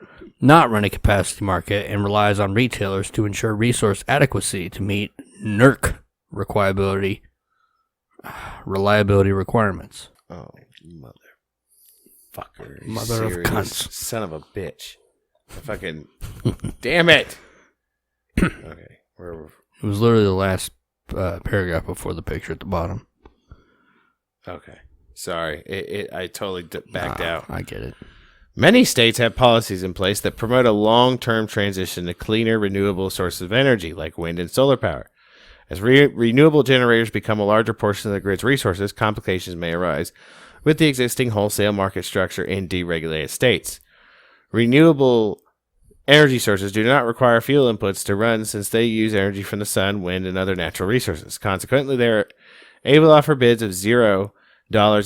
not run a capacity market and relies on retailers to ensure resource adequacy to meet NERC reliability requirements. Oh, motherfucker. Mother of cunts. Son of a bitch. Fucking damn it. Okay. It was literally the last paragraph before the picture at the bottom. Okay. Sorry. I totally backed out. I get it. Many states have policies in place that promote a long-term transition to cleaner, renewable sources of energy, like wind and solar power. As renewable generators become a larger portion of the grid's resources, complications may arise with the existing wholesale market structure in deregulated states. Renewable energy sources do not require fuel inputs to run since they use energy from the sun, wind, and other natural resources. Consequently, they are able to offer bids of $0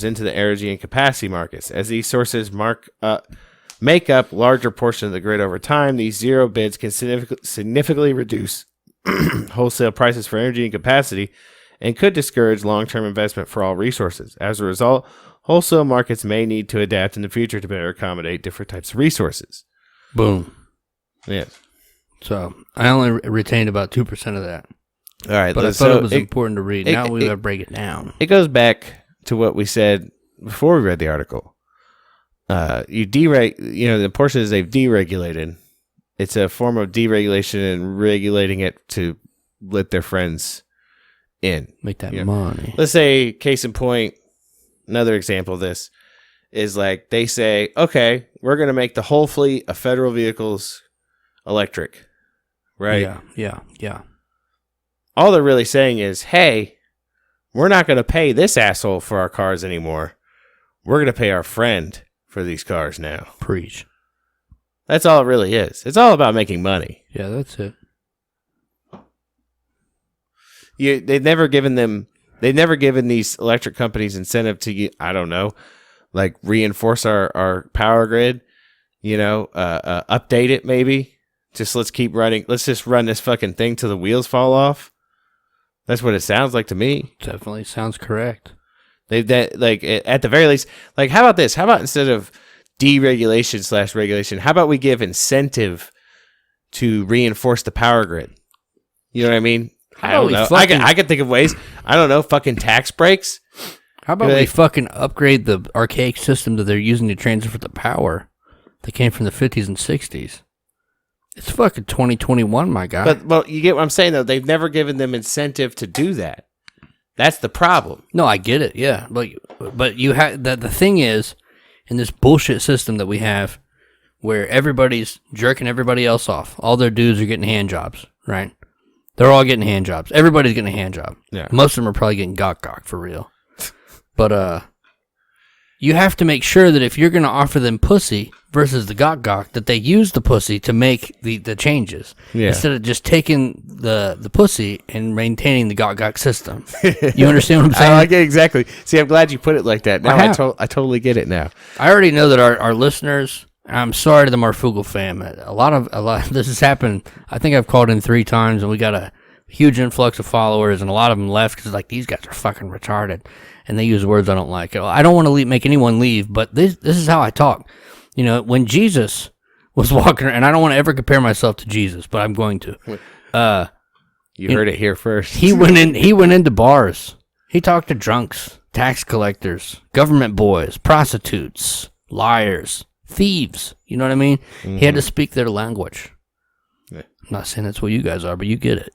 into the energy and capacity markets. As these sources make up larger portion of the grid over time, these zero bids can significantly reduce wholesale prices for energy and capacity and could discourage long-term investment for all resources. As a result, wholesale markets may need to adapt in the future to better accommodate different types of resources. Boom. Yeah. So I only retained about 2% of that. All right. But I thought it was important to read. Now we got to break it down. It goes back to what we said before we read the article. The portions they've deregulated. It's a form of deregulation and regulating it to let their friends in. Make that money. Let's say, case in point, another example of this is like they say, okay, we're going to make the whole fleet of federal vehicles electric, right? Yeah. All they're really saying is, hey, we're not going to pay this asshole for our cars anymore. We're going to pay our friend for these cars now. Preach. That's all it really is. It's all about making money. Yeah, that's it. They've never given these electric companies incentive to, I don't know, like reinforce our power grid, update it maybe. Let's keep running. Let's just run this fucking thing till the wheels fall off. That's what it sounds like to me. Definitely sounds correct. At the very least, like, how about this? How about instead of deregulation/regulation, how about we give incentive to reinforce the power grid? You know what I mean? I don't know. I can think of ways. I don't know. Fucking tax breaks. How about we fucking upgrade the archaic system that they're using to transfer the power that came from the 50s and 60s? It's fucking 2021, my guy. But you get what I'm saying, though. They've never given them incentive to do that. That's the problem. No, I get it. Yeah, but you have the thing is, in this bullshit system that we have, where everybody's jerking everybody else off. All their dudes are getting hand jobs, right? They're all getting hand jobs. Everybody's getting a hand job. Yeah. Most of them are probably getting gawk for real. But you have to make sure that if you're going to offer them pussy versus the gawk, that they use the pussy to make the changes. Yeah. Instead of just taking the pussy and maintaining the gawk system. You understand what I'm saying? I get exactly. See, I'm glad you put it like that. Now I totally get it now. I already know that our listeners, I'm sorry to the Marfugal fam. A lot of this has happened. I think I've called in 3 times and we got a huge influx of followers, and a lot of them left because like these guys are fucking retarded and they use words I don't like. I don't want to make anyone leave, but this is how I talk. When Jesus was walking around, and I don't want to ever compare myself to Jesus, but I'm going to. You heard it here first. He went into bars. He talked to drunks, tax collectors, government boys, prostitutes, liars, thieves. You know what I mean? Mm-hmm. He had to speak their language. Yeah. I'm not saying that's what you guys are, but you get it.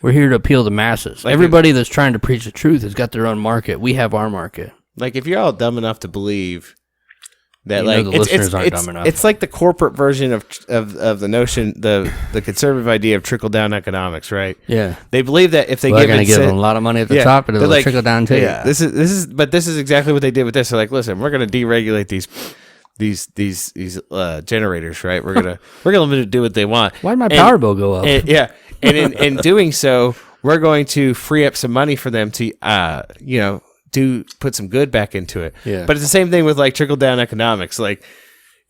We're here to appeal to masses. Like everybody that's trying to preach the truth has got their own market. We have our market. Like if you're all dumb enough to believe that, the listeners aren't dumb enough. It's like the corporate version of the notion, the conservative idea of trickle down economics, right? Yeah, they believe that if they give them a lot of money at the top, it'll trickle down to you. This is exactly what they did with this. They're like, listen, we're going to deregulate these generators, right? We're gonna let them do what they want. Why did my power bill go up? And in doing so, we're going to free up some money for them to put some good back into it. Yeah. But it's the same thing with like trickle down economics. Like,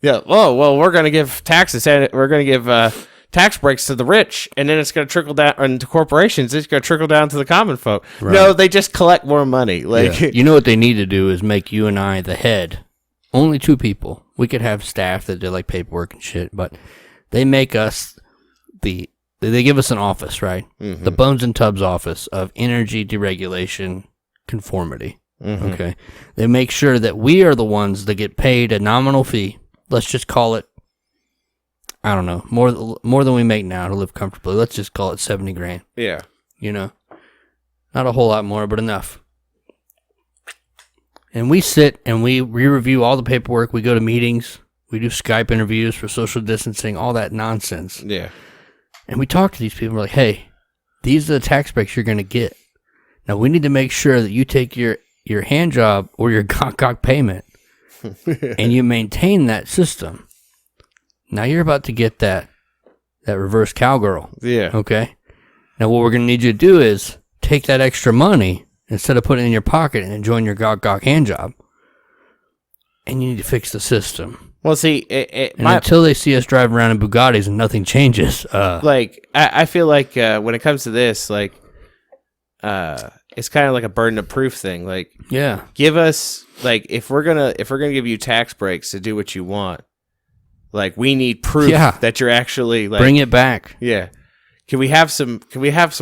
we're going to give taxes and we're going to give tax breaks to the rich, and then it's going to trickle down into corporations. It's going to trickle down to the common folk. Right. No, they just collect more money. Like, you know what they need to do is make you and I the head. Only 2 people. We could have staff that do like paperwork and shit, but they make us they give us an office, right? Mm-hmm. The Bonesandtubs office of energy deregulation conformity. Mm-hmm. Okay. They make sure that we are the ones that get paid a nominal fee. Let's just call it, I don't know, more than we make now to live comfortably. Let's just call it $70,000. Yeah. Not a whole lot more, but enough. And we sit and we review all the paperwork. We go to meetings. We do Skype interviews for social distancing, all that nonsense. Yeah. And we talk to these people. We're like, hey, these are the tax breaks you're going to get. Now, we need to make sure that you take your hand job or your gawk payment and you maintain that system. Now, you're about to get that reverse cowgirl. Yeah. Okay? Now, what we're going to need you to do is take that extra money instead of putting it in your pocket and enjoying your gawk hand job. And you need to fix the system. Well, see, until they see us drive around in Bugattis and nothing changes. I feel like when it comes to this, like, it's kind of like a burden of proof thing. Like, yeah, give us like if we're gonna give you tax breaks to do what you want, like we need proof that you're actually like bring it back. Yeah. Can we have some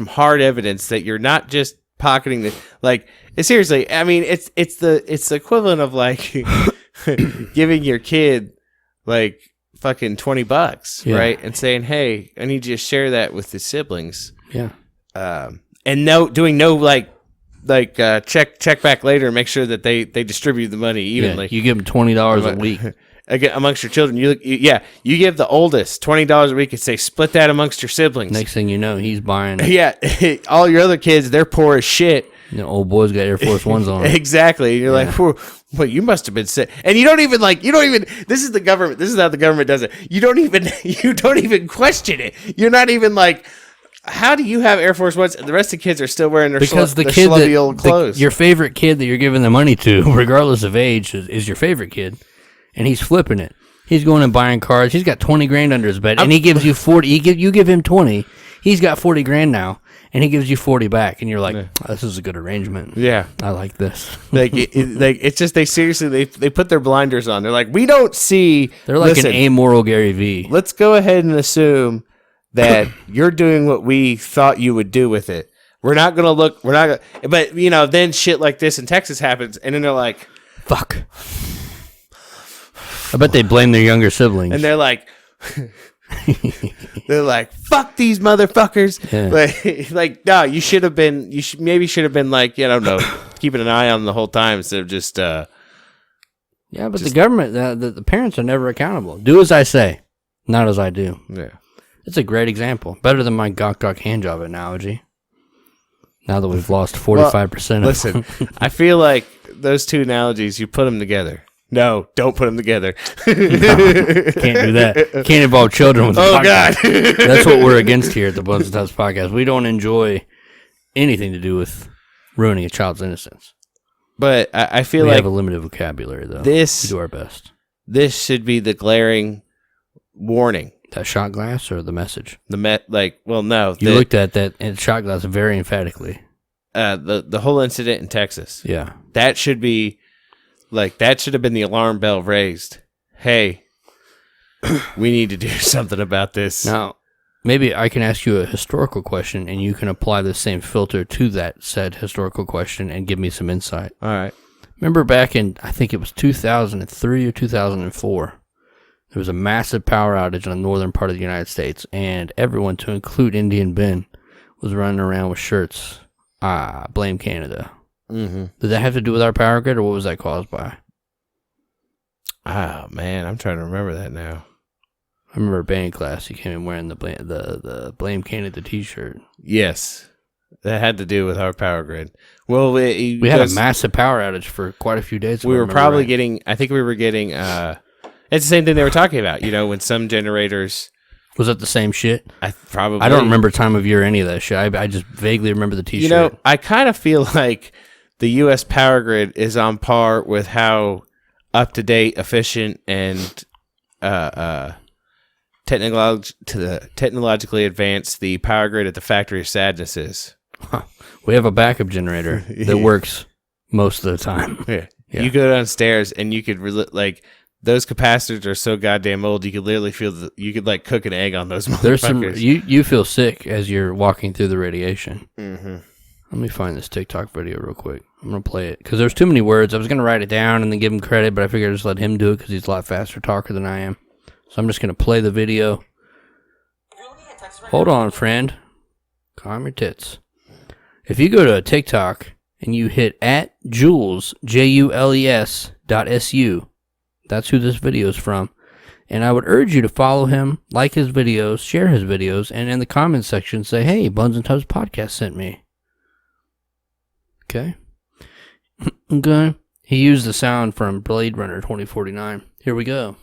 hard evidence that you're not just pocketing the like seriously, I mean it's the equivalent of like giving your kid like fucking $20, right? And saying, "Hey, I need you to share that with his siblings." Yeah. And doing no check back later and make sure that they distribute the money evenly. Yeah, you give them $20 a week. Again, amongst your children, you give the oldest $20 a week and say split that amongst your siblings. Next thing you know, he's buying. Yeah, all your other kids, they're poor as shit. The old boy's got Air Force Ones on. Exactly. You're like, well, you must have been sick, and you don't even. This is the government. This is how the government does it. You don't even question it. You're not even like, how do you have Air Force Ones and the rest of the kids are still wearing their schlubby old clothes? Your favorite kid that you're giving the money to, regardless of age, is your favorite kid. And he's flipping it. He's going and buying cars. He's got 20 grand under his bed, and he gives you 40. You give him 20. He's got 40 grand now, and he gives you 40 back, and you're like, this is a good arrangement. Yeah, I like this. It's just they put their blinders on. They're like, we don't see. They're like an amoral Gary V. Let's go ahead and assume that you're doing what we thought you would do with it. We're not gonna look. We're not gonna. But then shit like this in Texas happens, and then they're like, fuck. I bet they blame their younger siblings. And they're like, fuck these motherfuckers. Yeah. Like, no, you should have been, maybe should have been like, I don't know, keeping an eye on them the whole time instead of just, yeah, but the government, the parents are never accountable. Do as I say, not as I do. Yeah. It's a great example. Better than my gawk hand job analogy. Now that we've lost 45% of listen, I feel like those two analogies, you put them together. No, don't put them together. No, can't do that. Can't involve children with the podcast. God. That's what we're against here at the Bonesandtubs podcast. We don't enjoy anything to do with ruining a child's innocence. But I feel we like have a limited vocabulary, though. We do our best. This should be the glaring warning. That shot glass or the message? No. You looked at that shot glass very emphatically. The whole incident in Texas. Yeah. That should be... that should have been the alarm bell raised. Hey, we need to do something about this. Now, maybe I can ask you a historical question, and you can apply the same filter to that said historical question and give me some insight. All right. Remember back in, I think it was 2003 or 2004, there was a massive power outage in the northern part of the United States, and everyone, to include Indian Ben, was running around with shirts, blame Canada. Mm-hmm. Did that have to do with our power grid, or what was that caused by? Oh man, I'm trying to remember that now. I remember a band class. You came in wearing the Blame Canada T-shirt. Yes, that had to do with our power grid. Well, we had a massive power outage for quite a few days. We were probably getting. I think we were getting. It's the same thing they were talking about. When some generators. Was it the same shit? I don't remember time of year or any of that shit. I just vaguely remember the T-shirt. I kind of feel like the U.S. power grid is on par with how up-to-date, efficient, and technologically advanced the power grid at the Factory of Sadness is. Huh. We have a backup generator that works most of the time. Yeah. You go downstairs and you could those capacitors are so goddamn old. You could literally feel you could cook an egg on those motherfuckers. You feel sick as you're walking through the radiation. Mm-hmm. Let me find this TikTok video real quick. I'm going to play it because there's too many words. I was going to write it down and then give him credit, but I figured I'd just let him do it because he's a lot faster talker than I am. So I'm just going to play the video. Hold on, friend. Calm your tits. If you go to a TikTok and you hit @Jules, JULES.SU, that's who this video is from. And I would urge you to follow him, like his videos, share his videos, and in the comments section say, hey, Bonesandtubs podcast sent me. Okay. Okay. He used the sound from Blade Runner 2049. Here we go.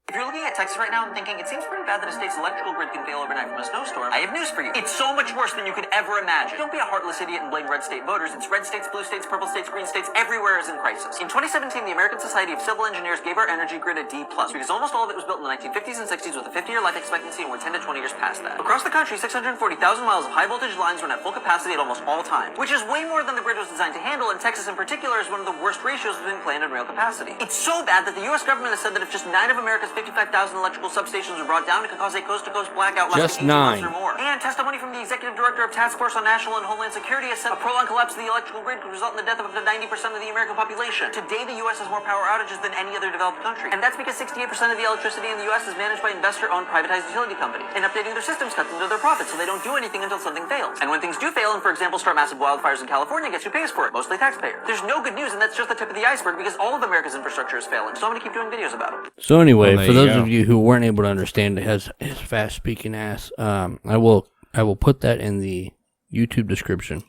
If you're looking at Texas right now and thinking, it seems pretty bad that a state's electrical grid can fail overnight from a snowstorm, I have news for you. It's so much worse than you could ever imagine. Don't be a heartless idiot and blame red state voters. It's red states, blue states, purple states, green states, everywhere is in crisis. In 2017, the American Society of Civil Engineers gave our energy grid a D+, because almost all of it was built in the 1950s and 60s with a 50-year life expectancy, and we're 10 to 20 years past that. Across the country, 640,000 miles of high voltage lines run at full capacity at almost all times, which is way more than the grid was designed to handle, and Texas in particular is one of the worst ratios between planned and real capacity. It's so bad that the U.S. government has said that if just 9 of America's 55,000 electrical substations were brought down, it could cause a coast-to-coast blackout lasting 18 months or more. And testimony from the executive director of Task Force on National and Homeland Security has said a prolonged collapse of the electrical grid could result in the death of up to 90% of the American population. Today, the U.S. has more power outages than any other developed country, and that's because 68% of the electricity in the U.S. is managed by investor-owned privatized utility companies, and updating their systems cuts into their profits, so they don't do anything until something fails. And when things do fail, and for example start massive wildfires in California, guess who pays for it? Mostly taxpayers. There's no good news, and that's just the tip of the iceberg, because all of America's infrastructure is failing, so I'm going to keep doing videos about it. So anyway, for those of you who weren't able to understand his fast speaking ass, I will put that in the YouTube description.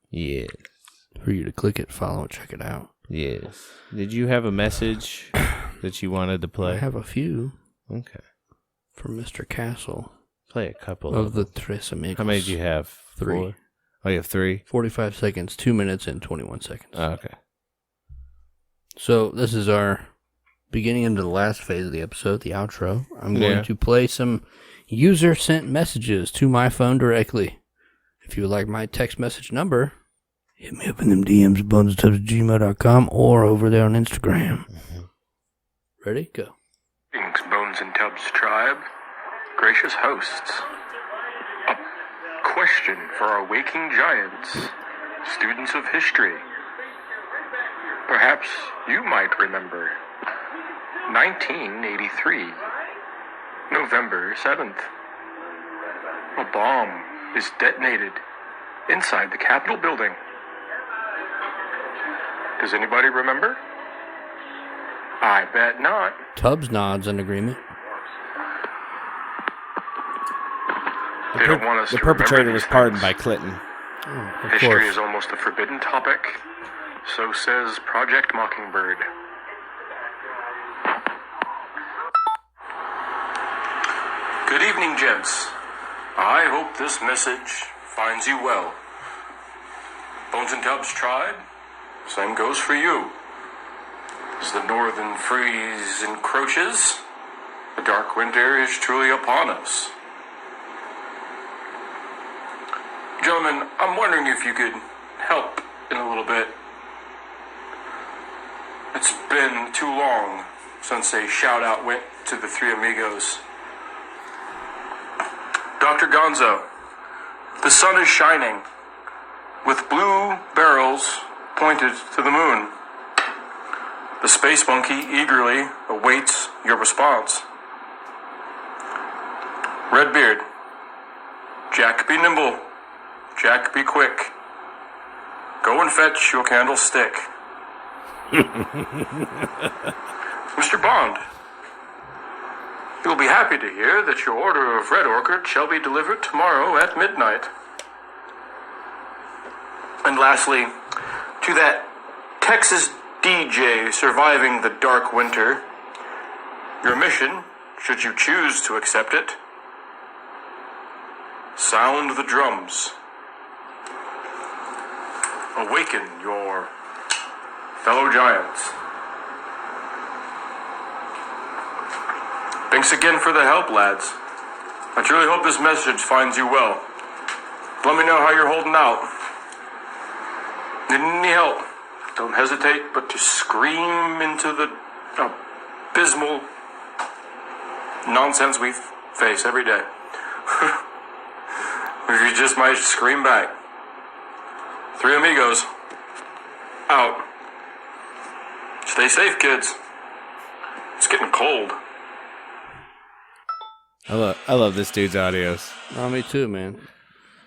Yes. For you to click it, follow, and check it out. Yes. Did you have a message that you wanted to play? I have a few. Okay. From Mr. Castle. Play a couple of the Tres Amigos. How many do you have? 3. 4? Oh, you have 3? 45 seconds, 2 minutes, and 21 seconds. Oh, okay. So this is our beginning into the last phase of the episode, the outro. I'm going to play some user-sent messages to my phone directly. If you would like my text message number, hit me up in them DMs at bonesandtubs@gmail.com or over there on Instagram. Ready? Go. Greetings, Bonesandtubs tribe. Gracious hosts. A question for our waking giants, students of history. Perhaps you might remember 1983, November 7th. A bomb is detonated inside the Capitol building. Does anybody remember? I bet not. Tubbs nods in agreement. They don't want us the to perpetrator was pardoned things. by Clinton. History is almost a forbidden topic. So says Project Mockingbird. Good evening, gents. I hope this message finds you well. Bonesandtubs tribe, same goes for you. As the northern freeze encroaches, the dark winter is truly upon us. Gentlemen, I'm wondering if you could help in a little bit. It's been too long since a shout-out went to the three amigos. Dr. Gonzo, the sun is shining, with blue barrels pointed to the moon. The space monkey eagerly awaits your response. Redbeard, Jack be nimble, Jack be quick. Go and fetch your candlestick. Mr. Bond, you will be happy to hear that your order of Red Orchid shall be delivered tomorrow at midnight. And lastly, to that Texas DJ surviving the dark winter, your mission, should you choose to accept it, sound the drums. Awaken your fellow giants. Thanks again for the help, lads. I truly hope this message finds you well. Let me know how you're holding out. Need any help? Don't hesitate but to scream into the abysmal nonsense we face every day. Or you just might scream back. Three amigos. Out. Stay safe, kids. It's getting cold. I love this dude's audios. Oh, me too, man.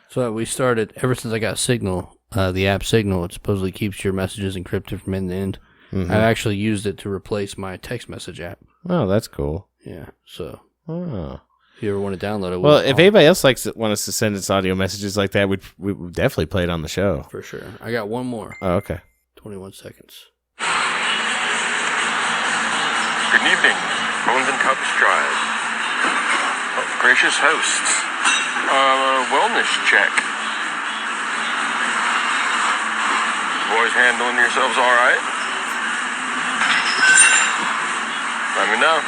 So we started, ever since I got Signal, the app Signal, it supposedly keeps your messages encrypted from end to end. I've actually used it to replace my text message app. Oh, that's cool. Yeah, so Oh. if you ever want to download it, Well, if anybody else want us to send us audio messages like that, we would definitely play it on the show. for sure. I got one more. Oh, okay. 21 seconds. Good evening, Bonesandtubs Drive. Oh, gracious hosts. Wellness check. Boys handling yourselves all right? Let me know.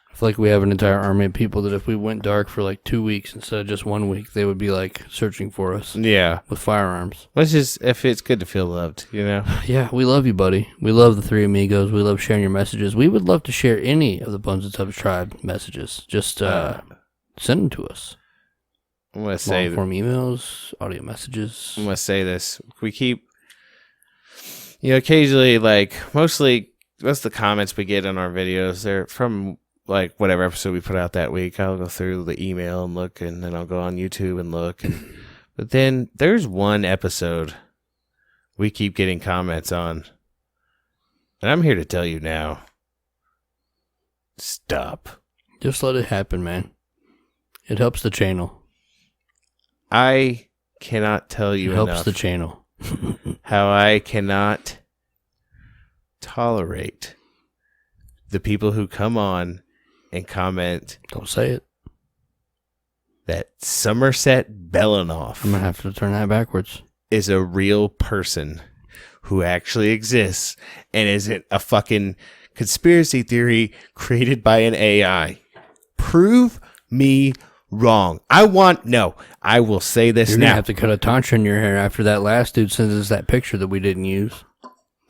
I feel like we have an entire army of people that if we went dark for like 2 weeks instead of just 1 week, they would be like searching for us. Yeah. With firearms. Let's just, if it's good to feel loved, you know? Yeah, we love you, buddy. We love the Three Amigos. We love sharing your messages. We would love to share any of the Bonesandtubs Tribe messages. Just send them to us. I'm going to say long-form emails, audio messages. I'm going to say this. We keep, occasionally, like, most of the comments we get on our videos, they're from, like, whatever episode we put out that week. I'll go through the email and look, and then I'll go on YouTube and look. But then there's one episode we keep getting comments on. And I'm here to tell you now. Stop. Just let it happen, man. It helps the channel. I cannot tell you enough. It helps the channel. How I cannot tolerate the people who come on and comment. Don't say it. That Somerset Belanoff. I'm going to have to turn that backwards. Is a real person who actually exists and isn't a fucking conspiracy theory created by an AI. Prove me wrong. I will say this You're now. going to have to cut a tantra in your hair after that last dude sends us that picture that we didn't use.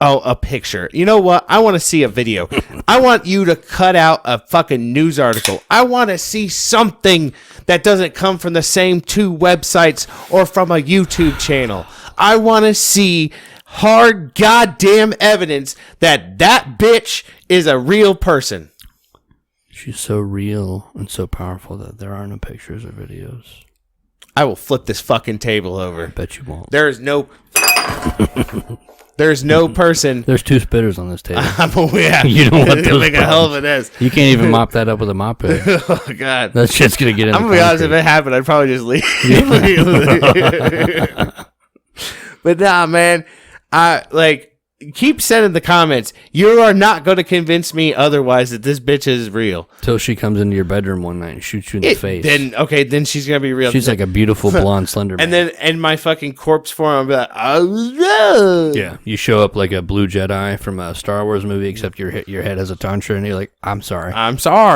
Oh, a picture. You know what? I want to see a video. I want you to cut out a fucking news article. I want to see something that doesn't come from the same two websites or from a YouTube channel. I want to see hard goddamn evidence that bitch is a real person. She's so real and so powerful that there are no pictures or videos. I will flip this fucking table over. I bet you won't. There's no person. There's two spitters on this table. Yeah. You don't want those make a hell of a mess. You can't even mop that up with a mop head. Oh, God. That shit's going to get in I'm going to be honest, if it happened, I'd probably just leave. But nah, man. Keep sending the comments. You are not going to convince me otherwise that this bitch is real. Till she comes into your bedroom one night and shoots you in the face. Then she's going to be real. She's like a beautiful blonde slender man. And then in my fucking corpse form, I'll be like, oh, yeah. You show up like a blue Jedi from a Star Wars movie, except your head has a tantra, and you're like, I'm sorry.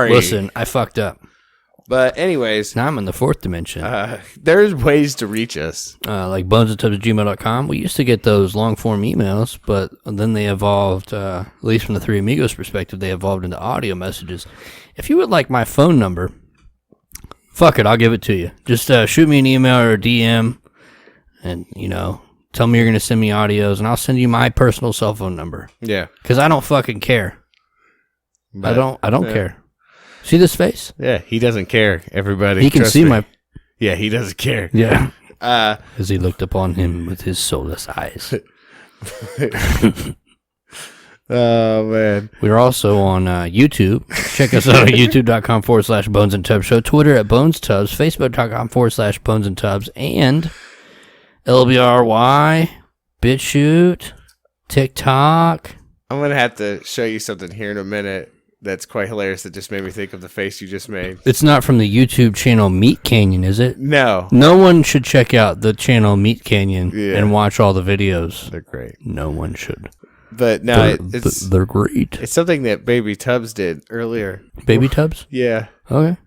Listen, I fucked up. But anyways. Now I'm in the fourth dimension. There's ways to reach us. Like bonesandtubs@gmail.com. We used to get those long-form emails, but then they evolved, at least from the Three Amigos perspective, they evolved into audio messages. If you would like my phone number, fuck it, I'll give it to you. Just shoot me an email or a DM and, tell me you're going to send me audios, and I'll send you my personal cell phone number. Yeah. Because I don't fucking care. But, I don't care. See this face? Yeah, he doesn't care, everybody. He can see me. Yeah, he doesn't care. Yeah. As he looked upon him with his soulless eyes. Oh, man. We're also on YouTube. Check us out at youtube.com/Bonesandtubs Show. Twitter at Bonestubs. Facebook.com/Bonesandtubs. And LBRY, BitChute, TikTok. I'm going to have to show you something here in a minute. That's quite hilarious. That just made me think of the face you just made. It's not from the YouTube channel Meat Canyon, is it? No. No one should check out the channel Meat Canyon and watch all the videos. They're great. No one should. But no, they're great. It's something that Baby Tubbs did earlier. Baby Tubbs? Yeah. Okay.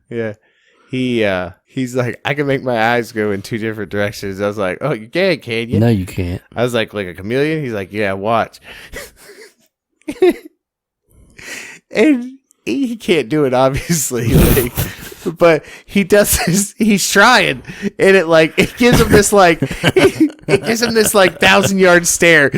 Yeah. He's like, I can make my eyes go in two different directions. I was like, oh, you can you? No, you can't. I was like a chameleon? He's like, yeah, watch. And he can't do it, obviously. But he does this, he's trying. And it gives him this 1,000-yard stare.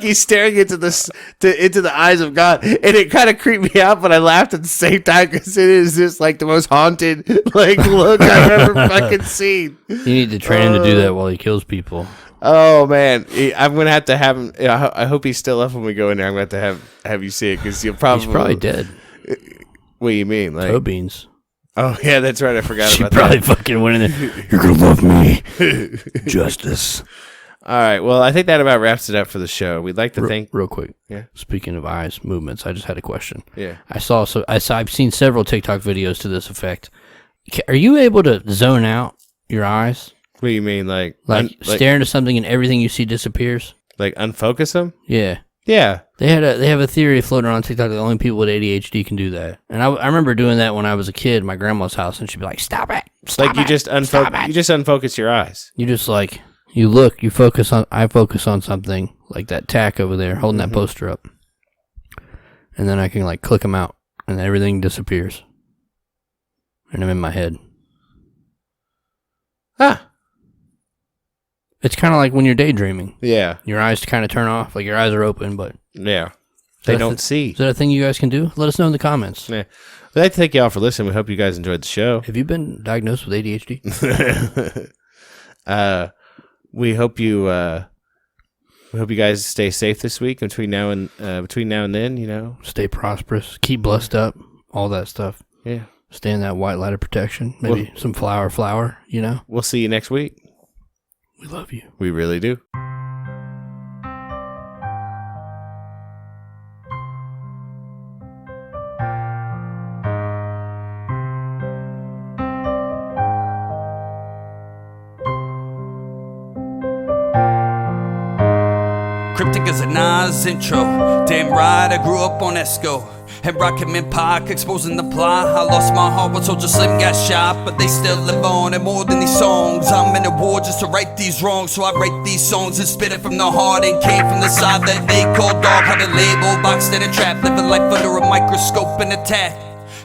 He's staring into the eyes of God. And it kind of creeped me out, but I laughed at the same time because it is just the most haunted look I've ever fucking seen. You need to train him to do that while he kills people. Oh, man. I'm going to have him. I hope he's still up when we go in there. I'm going to have you see it because he's probably dead. What do you mean? Toe beans. Oh, yeah, that's right. I forgot about that. She probably fucking went in there. You're going to love me. Justice. All right. Well, I think that about wraps it up for the show. We'd like to thank... Real quick. Yeah. Speaking of eyes movements, I just had a question. Yeah. I've seen several TikTok videos to this effect. Are you able to zone out your eyes? What do you mean? Like stare into something and everything you see disappears? Like unfocus them? Yeah. Yeah. They have a theory floating around TikTok that only people with ADHD can do that. And I remember doing that when I was a kid at my grandma's house, and she'd be like, "Stop it! Stop you it, just unfocus your eyes. You just like you look, you focus on. I focus on something like that tack over there, holding that poster up, and then I can like click them out, and everything disappears, and I'm in my head. Ah. It's kind of like when you're daydreaming. Yeah. Your eyes kind of turn off, like your eyes are open, but yeah, they don't see. Is that a thing you guys can do? Let us know in the comments. Yeah. We'd like to thank y'all for listening. We hope you guys enjoyed the show. Have you been diagnosed with ADHD? We hope you guys stay safe this week. Between now and then, you know, stay prosperous, keep blessed up, all that stuff. Yeah. Stay in that white light of protection. Maybe some flower. You know. We'll see you next week. We love you. We really do. Cryptic as a Nas intro. Damn right, I grew up on Esco. And rockin' in Pac, exposing the plot. I lost my heart when Soldier Slim got shot, but they still live on, and more than these songs. I'm in a war just to right these wrongs, so I write these songs and spit it from the heart. And came from the side that they call dog. Had a label, boxed in a trap, living life under a microscope and attack.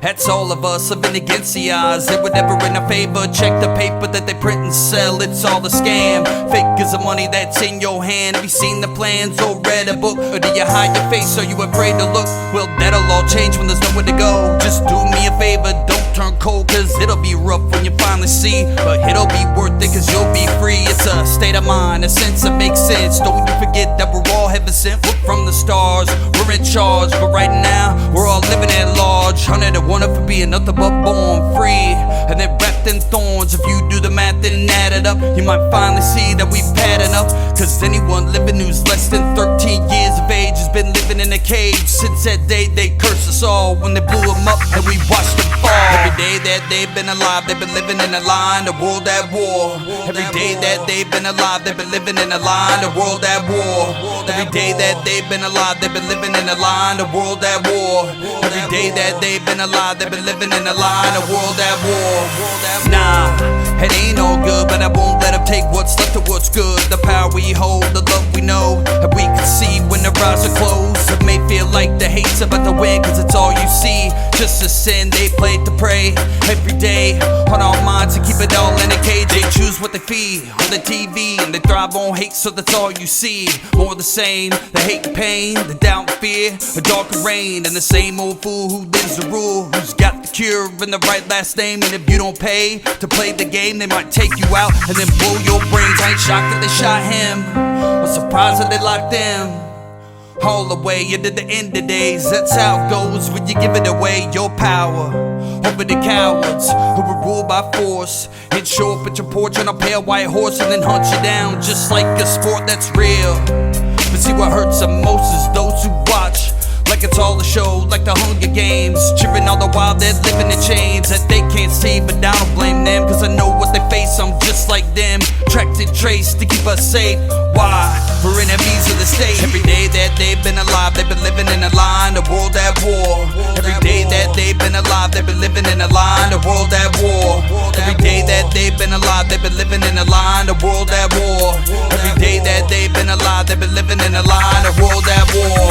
That's all of us living against the odds. They were never in our favor. Check the paper that they print and sell, it's all a scam. Fake is the money that's in your hand. Have you seen the plans or read a book? Or do you hide your face? Are you afraid to look? Well, that'll all change when there's nowhere to go. Just do me a favor, don't turn cold, cause it'll be rough when you finally see. But it'll be worth it cause you'll be free. It's a state of mind, a sense that makes sense. Don't you forget that we're all heaven sent. Look from the stars, we're in charge. But right now, we're all living at large. 101 for being nothing but born free, and then wrapped in thorns. If you do the math and add it up, you might finally see that we've had enough. Cause anyone living who's less than 13 years of age has been living in a cage since that day they cursed us all when they blew them up and we watched them fall. Every day that they've been alive, they've been living in a line, a world at war. Every day that they've been alive, they've been living in a line, a world at war. Every day that they've been alive, they've been living in a line, a world at war. Every day that they've been alive, they've been living in a line, a world at war. Nah, it ain't all good, but I won't let them take what's left of what's good. The power we hold, the love we know, and we can see when the eyes are closed. It may feel like the hate's about to win, cause it's all you see. Just a sin they played to pray every day on our minds to keep it all in a cage. They choose what they feed on the TV, and they thrive on hate, so that's all you see. More the same, the hate and pain, the doubt and fear, the dark and rain, and the same old fool who lives the rule, who's got the cure and the right last name. And if you don't pay to play the game, they might take you out and then blow your brains. I ain't shocked that they shot him, or surprised that they locked them all the way into the end of days. That's how it goes when you give it away, your power over the cowards who were ruled by force, and show up at your porch on a pale white horse and then hunt you down just like a sport that's real. But see, what hurts the most is those who watch like it's all a show, like the Hunger Games, cheering all the while they're living in chains that they can't see. But I don't blame them, cause I know what they face. I'm just like them, tracked and traced to keep us safe. Why? We're enemies of the state. Every day that they've been alive, they've been living in a line, a world at war. Every day that they've been alive, they've been living in a line, a world at war. Every day that they've been alive, they've been living in a line, a world at war. Every day that they've been alive, they've been living in a line, a world at war.